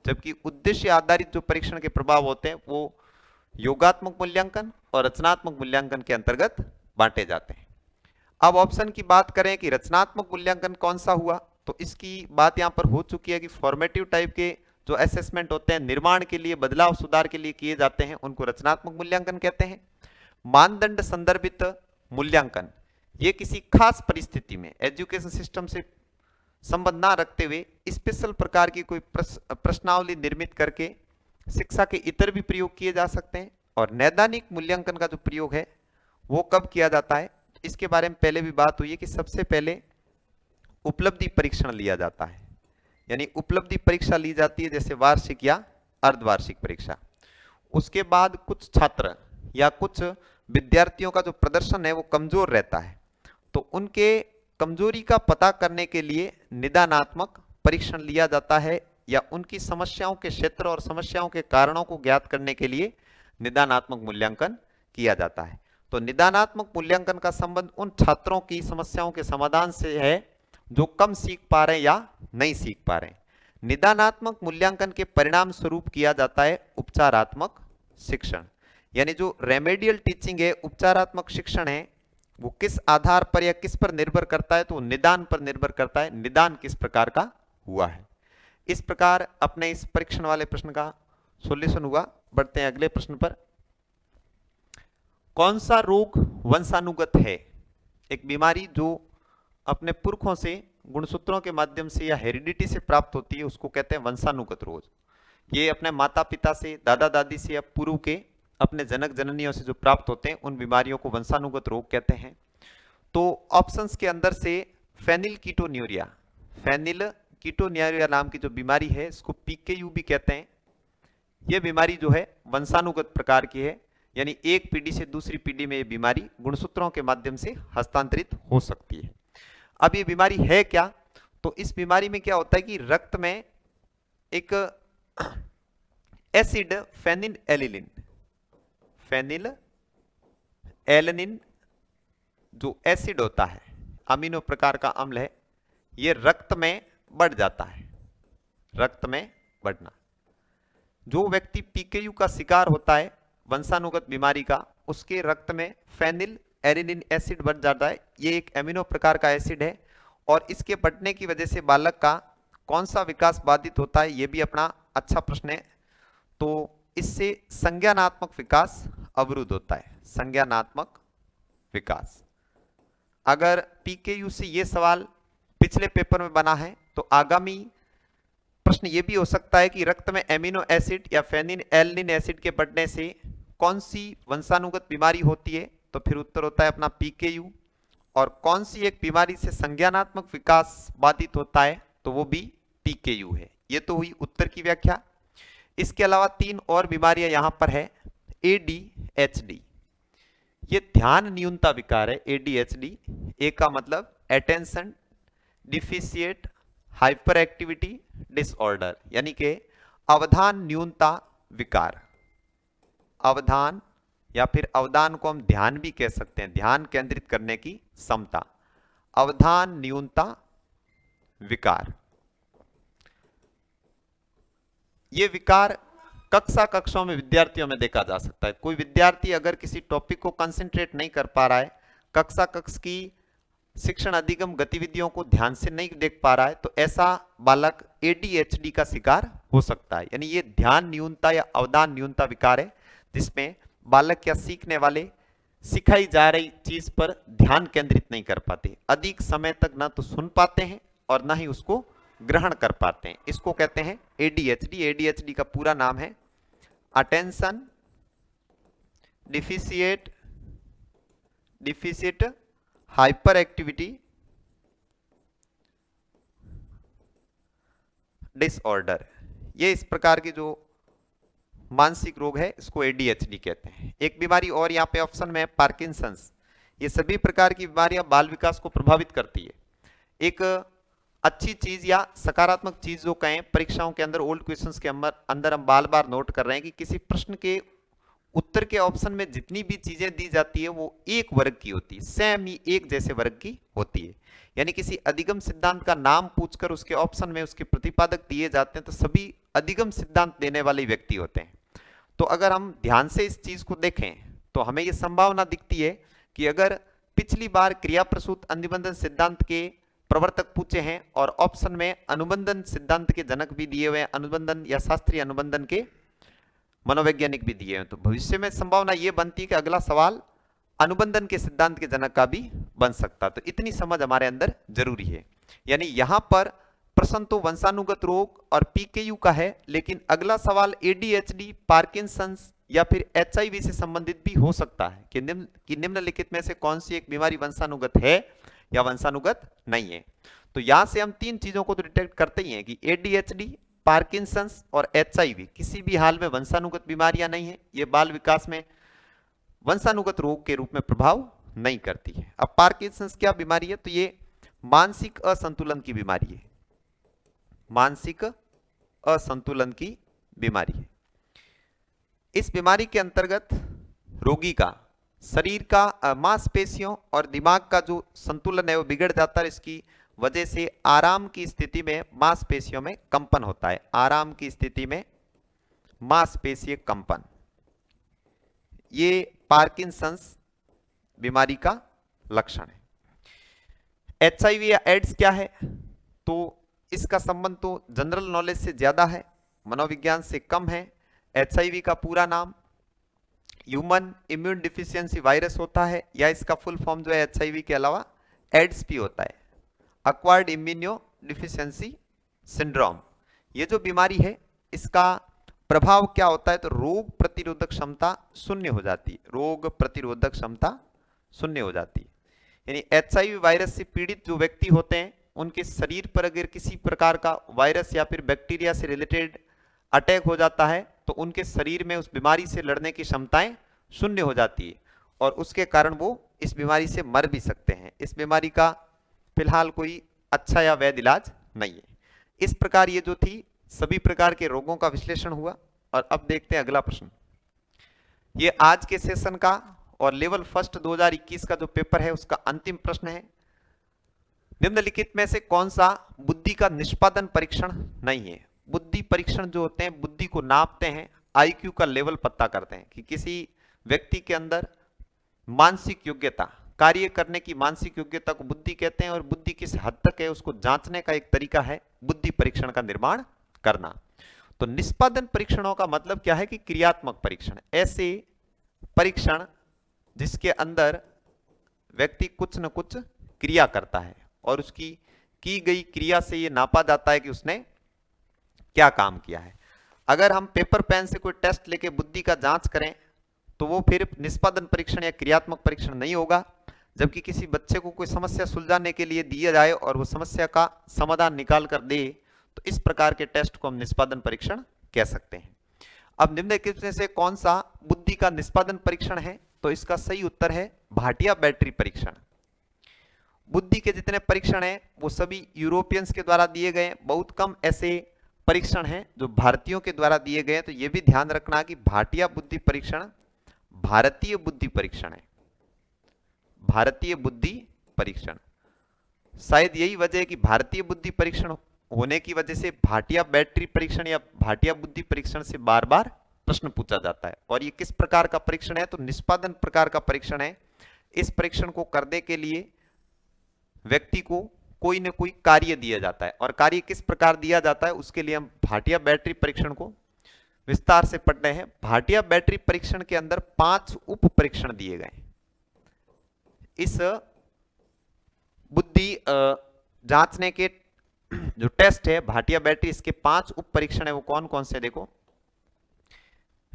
जबकि उद्देश्य आधारित जो परीक्षण के प्रभाव होते हैं वो योगात्मक मूल्यांकन और रचनात्मक मूल्यांकन के अंतर्गत बांटे जाते हैं। अब ऑप्शन की बात करें कि रचनात्मक मूल्यांकन कौन सा हुआ, तो इसकी बात यहां पर हो चुकी है कि फॉर्मेटिव टाइप के जो असेसमेंट होते हैं, निर्माण के लिए, बदलाव सुधार के लिए किए जाते हैं, उनको रचनात्मक मूल्यांकन कहते हैं। मानदंड संदर्भित मूल्यांकन, ये किसी खास परिस्थिति में एजुकेशन सिस्टम से संबंध ना रखते हुए स्पेशल प्रकार की कोई प्रश्नावली निर्मित करके शिक्षा के इतर भी प्रयोग किए जा सकते हैं। और नैदानिक मूल्यांकन का जो प्रयोग है वो कब किया जाता है, इसके बारे में पहले भी बात हुई है कि सबसे पहले उपलब्धि परीक्षण लिया जाता है, यानी उपलब्धि परीक्षा ली जाती है जैसे वार्षिक या अर्धवार्षिक परीक्षा। उसके बाद कुछ छात्र या कुछ विद्यार्थियों का जो प्रदर्शन है वो कमजोर रहता है, तो उनके कमजोरी का पता करने के लिए निदानात्मक परीक्षण लिया जाता है या उनकी समस्याओं के क्षेत्र और समस्याओं के कारणों को ज्ञात करने के लिए निदानात्मक मूल्यांकन किया जाता है। तो निदानात्मक मूल्यांकन का संबंध उन छात्रों की समस्याओं के समाधान से है जो कम सीख पा रहे हैं या नहीं सीख पा रहे हैं। निदानात्मक मूल्यांकन के परिणाम स्वरूप किया जाता है उपचारात्मक शिक्षण। यानी जो रेमेडियल टीचिंग है, उपचारात्मक शिक्षण है, वो किस आधार पर या किस पर निर्भर करता है? तो निदान पर निर्भर करता है, निदान किस प्रकार का हुआ है। इस प्रकार अपने इस परीक्षण वाले प्रश्न का सॉल्यूशन हुआ। बढ़ते हैं अगले प्रश्न पर। कौन सा रोग वंशानुगत है? एक बीमारी जो अपने पुरखों से गुणसूत्रों के माध्यम से या हेरिडिटी से प्राप्त होती है, उसको कहते हैं वंशानुगत रोग। ये अपने माता पिता से, दादा दादी से या पूर्व के अपने जनक जननियों से जो प्राप्त होते हैं, उन बीमारियों को वंशानुगत रोग कहते हैं। तो ऑप्शंस के अंदर से फेनिल कीटोन्यूरिया नाम की जो बीमारी है, इसको पीकेयू भी कहते हैं। यह बीमारी जो है वंशानुगत प्रकार की है, यानी एक पीढ़ी से दूसरी पीढ़ी में यह बीमारी गुणसूत्रों के माध्यम से हस्तांतरित हो सकती है। अब ये बीमारी है क्या? तो इस बीमारी में क्या होता है कि रक्त में एक एसिड फेनिल एलनिन जो एसिड होता है, अमीनो प्रकार का अम्ल है, ये रक्त में बढ़ जाता है। रक्त में बढ़ना, जो व्यक्ति पीकेयू का शिकार होता है वंशानुगत बीमारी का, उसके रक्त में फेनिल एरिनिन एसिड बढ़ जाता है। ये एक एमिनो प्रकार का एसिड है और इसके बढ़ने की वजह से बालक का कौन सा विकास बाधित होता है, ये भी अपना अच्छा प्रश्न है। तो इससे संज्ञानात्मक विकास अवरुद्ध होता है। संज्ञानात्मक विकास, अगर पीकेयू से ये सवाल पिछले पेपर में बना है तो आगामी प्रश्न ये भी हो सकता है कि रक्त में एमिनो एसिड या फेनिल एलनिन एसिड के बढ़ने से कौन सी वंशानुगत बीमारी होती है? तो फिर उत्तर होता है अपना पीकेयू। और कौन सी एक बीमारी से संज्ञानात्मक विकास बाधित होता है? तो वो भी पीकेयू है। ये तो हुई उत्तर की व्याख्या। इसके अलावा तीन और बीमारियां यहां पर है। एडीएचडी, ये ध्यान न्यूनता विकार है। एडीएचडी, ए का मतलब attention deficit hyper activity disorder, यानी कि अवधान न्यूनता विकार। अवधान या फिर अवधान को हम ध्यान भी कह सकते हैं, ध्यान केंद्रित करने की क्षमता। अवधान न्यूनता विकार, ये विकार कक्षाओं में विद्यार्थियों में देखा जा सकता है। कोई विद्यार्थी अगर किसी टॉपिक को कंसंट्रेट नहीं कर पा रहा है, कक्ष की शिक्षण अधिगम गतिविधियों को ध्यान से नहीं देख पा रहा है, तो ऐसा बालक एडीएचडी का शिकार हो सकता है। यानी ये ध्यान न्यूनता या अवधान न्यूनता विकार है, जिसमें बालक या सीखने वाले सिखाई जा रही चीज पर ध्यान केंद्रित नहीं कर पाते, अधिक समय तक ना तो सुन पाते हैं और ना ही उसको ग्रहण कर पाते हैं। इसको कहते हैं एडीएचडी। एडीएचडी का पूरा नाम है attention deficit hyper activity disorder. ये इस प्रकार की जो मानसिक रोग है, इसको एडीएचडी कहते हैं। एक बीमारी और यहाँ पे ऑप्शन में है पार्किंसंस। ये सभी प्रकार की बीमारियां बाल विकास को प्रभावित करती है। एक अच्छी चीज या सकारात्मक चीज जो कहें, परीक्षाओं के अंदर ओल्ड क्वेश्चंस के अंदर हम बार बार नोट कर रहे हैं कि किसी प्रश्न के उत्तर के ऑप्शन में जितनी भी चीजें दी जाती है वो एक वर्ग की होती है, सेम ही एक जैसे वर्ग की होती है। यानी किसी अधिगम सिद्धांत का नाम पूछकर उसके ऑप्शन में उसके प्रतिपादक दिए जाते हैं तो सभी अधिगम सिद्धांत देने वाले व्यक्ति होते हैं। तो अगर हम ध्यान से इस चीज को देखें तो हमें यह संभावना दिखती है कि अगर पिछली बार क्रिया प्रसूत अनुबंधन सिद्धांत के प्रवर्तक पूछे हैं और ऑप्शन में अनुबंधन सिद्धांत के जनक भी दिए हुए हैं, अनुबंधन या शास्त्रीय अनुबंधन के मनोवैज्ञानिक भी दिए हैं, तो भविष्य में संभावना यह बनती है कि अगला सवाल अनुबंधन के सिद्धांत के जनक का भी बन सकता। तो इतनी समझ हमारे अंदर जरूरी है। यानी यहां पर प्रश्न तो वंशानुगत रोग और पीकेयू का है, लेकिन अगला सवाल एडीएचडी, पार्किंसंस या फिर एचआईवी से संबंधित भी हो सकता है कि निम्नलिखित में से कौन सी एक बीमारी वंशानुगत है या वंशानुगत नहीं है। तो यहां से हम तीन चीजों को तो डिटेक्ट करते ही हैं कि एडीएचडी, पार्किंसंस और एचआईवी किसी भी हाल में वंशानुगत बीमारियां नहीं है। ये बाल विकास में वंशानुगत रोग के रूप में प्रभाव नहीं करती है। अब पार्किंसंस क्या बीमारी है? तो ये मानसिक असंतुलन की बीमारी है, मानसिक असंतुलन की बीमारी है। इस बीमारी के अंतर्गत रोगी का शरीर का मांसपेशियों और दिमाग का जो संतुलन है वो बिगड़ जाता है। इसकी वजह से आराम की स्थिति में मांसपेशियों में कंपन होता है, आराम की स्थिति में मांसपेशीय कंपन। ये पार्किंसंस बीमारी का लक्षण है। एचआईवी या एड्स क्या है, तो इसका संबंध तो जनरल नॉलेज से ज्यादा है, मनोविज्ञान से कम है। एचआईवी का पूरा नाम ह्यूमन इम्यून डिफिशियंसी वायरस होता है, या इसका फुल फॉर्म जो है एचआईवी के अलावा एड्स भी होता है, अक्वायर्ड इम्यूनो डिफिशियंसी सिंड्रोम। ये जो बीमारी है इसका प्रभाव क्या होता है, तो रोग प्रतिरोधक क्षमता शून्य हो जाती है, रोग प्रतिरोधक क्षमता शून्य हो जाती है। यानी एचआईवी वायरस से पीड़ित जो व्यक्ति होते हैं उनके शरीर पर अगर किसी प्रकार का वायरस या फिर बैक्टीरिया से रिलेटेड अटैक हो जाता है तो उनके शरीर में उस बीमारी से लड़ने की क्षमताएं शून्य हो जाती है, और उसके कारण वो इस बीमारी से मर भी सकते हैं। इस बीमारी का फिलहाल कोई अच्छा या वैध इलाज नहीं है। इस प्रकार ये जो थी सभी प्रकार के रोगों का विश्लेषण हुआ। और अब देखते हैं अगला प्रश्न। ये आज के सेशन का और लेवल फर्स्ट 2021 का जो पेपर है उसका अंतिम प्रश्न है। निम्नलिखित में से कौन सा बुद्धि का निष्पादन परीक्षण नहीं है। बुद्धि परीक्षण जो होते हैं बुद्धि को नापते हैं, आईक्यू का लेवल पता करते हैं कि किसी व्यक्ति के अंदर मानसिक योग्यता, कार्य करने की मानसिक योग्यता को बुद्धि कहते हैं, और बुद्धि किस हद तक है उसको जांचने का एक तरीका है बुद्धि परीक्षण का निर्माण करना। तो निष्पादन परीक्षणों का मतलब क्या है कि क्रियात्मक परीक्षण, ऐसे परीक्षण जिसके अंदर व्यक्ति कुछ न कुछ क्रिया करता है और उसकी की गई क्रिया से यह नापा जाता है कि उसने क्या काम किया है। अगर हम पेपर पेन से कोई टेस्ट लेके बुद्धि का जांच करें तो वो फिर निष्पादन परीक्षण या क्रियात्मक परीक्षण नहीं होगा। जबकि किसी बच्चे को कोई समस्या सुलझाने के लिए दिया जाए और वो समस्या का समाधान निकाल कर दे तो इस प्रकार के टेस्ट को हम निष्पादन परीक्षण कह सकते हैं। अब निम्नलिखित में से कौन सा बुद्धि का निष्पादन परीक्षण है, तो इसका सही उत्तर है भाटिया बैटरी परीक्षण। बुद्धि के जितने परीक्षण हैं वो सभी यूरोपियंस के द्वारा दिए गए, बहुत कम ऐसे परीक्षण हैं जो भारतीयों के द्वारा दिए गए। तो यह भी ध्यान रखना कि भाटिया बुद्धि परीक्षण भारतीय बुद्धि परीक्षण है, भारतीय बुद्धि परीक्षण। शायद यही वजह है कि भारतीय बुद्धि परीक्षण होने की वजह से भाटिया बैटरी परीक्षण या भाटिया बुद्धि परीक्षण से बार बार प्रश्न पूछा जाता है। और ये किस प्रकार का परीक्षण है, तो निष्पादन प्रकार का परीक्षण है। इस परीक्षण को करने के लिए व्यक्ति को कोई न कोई कार्य दिया जाता है, और कार्य किस प्रकार दिया जाता है उसके लिए हम भाटिया बैटरी परीक्षण को विस्तार से पढ़ रहे हैं। भाटिया बैटरी परीक्षण के अंदर 5 उप परीक्षण दिए गए। इस बुद्धि जांचने के जो टेस्ट है भाटिया बैटरी, इसके 5 उप परीक्षण है। वो कौन कौन से देखो।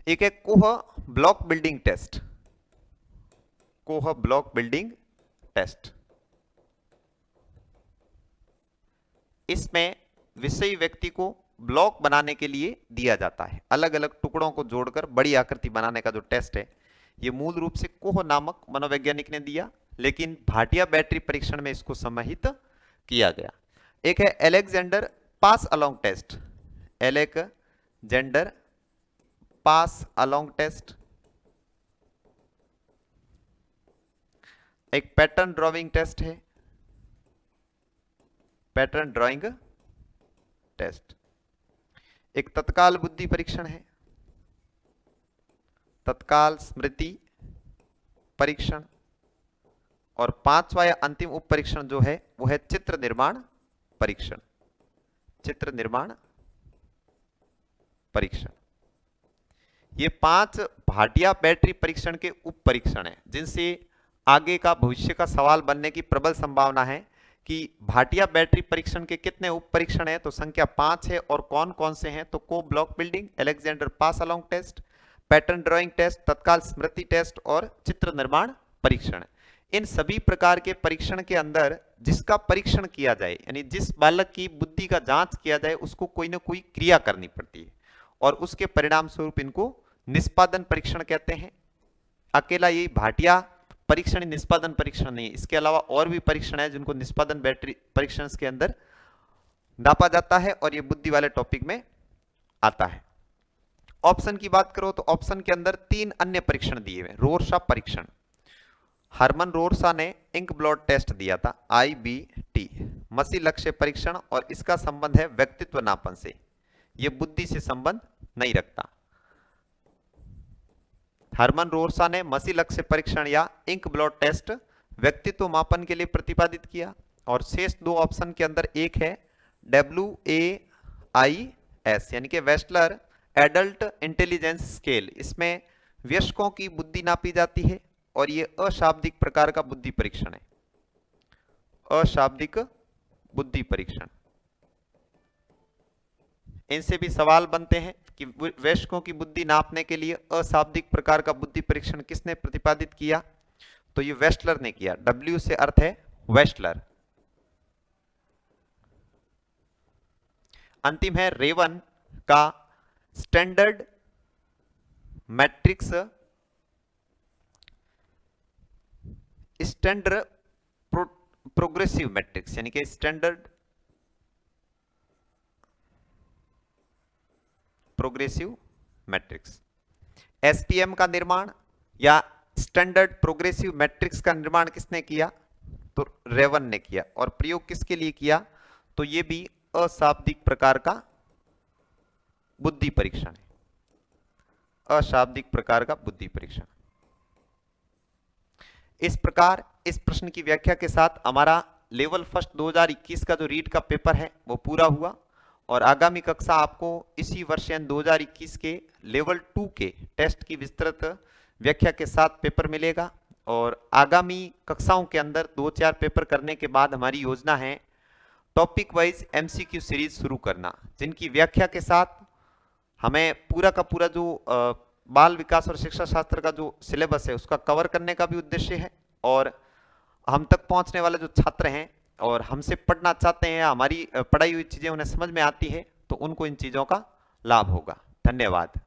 एक है कोह ब्लॉक बिल्डिंग टेस्ट, कोह ब्लॉक बिल्डिंग टेस्ट। इसमें विषयी व्यक्ति को ब्लॉक बनाने के लिए दिया जाता है, अलग अलग टुकड़ों को जोड़कर बड़ी आकृति बनाने का जो टेस्ट है ये मूल रूप से कोह नामक मनोवैज्ञानिक ने दिया, लेकिन भाटिया बैटरी परीक्षण में इसको समाहित किया गया। एक है Alexander pass along test, Alexander pass along test. एक पैटर्न ड्राइंग टेस्ट है, पैटर्न ड्राइंग टेस्ट। एक तत्काल बुद्धि परीक्षण है, तत्काल स्मृति परीक्षण। और 5वां या अंतिम उप परीक्षण जो है वो है चित्र निर्माण परीक्षण, चित्र निर्माण परीक्षण। ये 5 भाटिया बैटरी परीक्षण के उप परीक्षण हैं जिनसे आगे का भविष्य का सवाल बनने की प्रबल संभावना है कि भाटिया बैटरी परीक्षण के कितने उप परीक्षण हैं, तो संख्या 5 है। और कौन कौन से हैं, तो Kohs block building, Alexander pass along test, pattern drawing test, तत्काल स्मृति टेस्ट और चित्र निर्माण परीक्षण। इन सभी प्रकार के परीक्षण के अंदर जिसका परीक्षण किया जाए, यानी जिस बालक की बुद्धि का जांच किया जाए, उसको कोई ना कोई क्रिया करनी पड़ती है और उसके परिणाम स्वरूप इनको निष्पादन परीक्षण कहते हैं। अकेला यही भाटिया परीक्षण निष्पादन परीक्षण नहीं है, इसके अलावा और भी परीक्षण है जिनको निष्पादन बैटरी परीक्षण के अंदर नापा जाता है और ये बुद्धि वाले टॉपिक में आता है। ऑप्शन की बात करो तो ऑप्शन के अंदर 3 अन्य परीक्षण दिए हुए। रोरशा परीक्षण, हरमन रोरशा ने इंक ब्लॉट टेस्ट दिया था IBT, मसी लक्ष्य परीक्षण, और इसका संबंध है व्यक्तित्व नापन से, यह बुद्धि से संबंध नहीं रखता। हरमन रोरशा ने मसी लक्ष्य परीक्षण या इंक ब्लॉट टेस्ट व्यक्तित्व मापन के लिए प्रतिपादित किया, और शेष 2 ऑप्शन के अंदर एक है WAIS यानी कि वेस्टलर एडल्ट इंटेलिजेंस स्केल, इसमें वयस्कों की बुद्धि नापी जाती है और ये अशाब्दिक प्रकार का बुद्धि परीक्षण है, अशाब्दिक बुद्धि परीक्षण। इनसे भी सवाल बनते हैं कि वयस्कों की बुद्धि नापने के लिए अशाब्दिक प्रकार का बुद्धि परीक्षण किसने प्रतिपादित किया, तो ये वेस्टलर ने किया। W से अर्थ है वेस्टलर। अंतिम है रेवन का standard matrix, standard progressive matrix यानी कि स्टैंडर्ड प्रोग्रेसिव मैट्रिक्स। SPM का निर्माण या स्टैंडर्ड प्रोग्रेसिव मैट्रिक्स का निर्माण किसने किया, तो रेवन ने किया। और प्रयोग किसके लिए किया, तो यह भी अशाब्दिक प्रकार का बुद्धि परीक्षण है, अशाब्दिक प्रकार का बुद्धि परीक्षण। इस प्रकार इस प्रश्न की व्याख्या के साथ हमारा लेवल फर्स्ट 2021 का जो रीड का पेपर है वो पूरा हुआ, और आगामी कक्षा आपको इसी वर्ष 2021 के लेवल 2 के टेस्ट की विस्तृत व्याख्या के साथ पेपर मिलेगा। और आगामी कक्षाओं के अंदर 2-4 पेपर करने के बाद हमारी योजना है टॉपिक वाइज MCQ सीरीज शुरू करना, जिनकी व्याख्या के साथ हमें पूरा का पूरा जो बाल विकास और शिक्षा शास्त्र का जो सिलेबस है उसका कवर करने का भी उद्देश्य है। और हम तक पहुंचने वाले जो छात्र हैं और हमसे पढ़ना चाहते हैं, हमारी पढ़ाई हुई चीजें उन्हें समझ में आती है, तो उनको इन चीजों का लाभ होगा। धन्यवाद।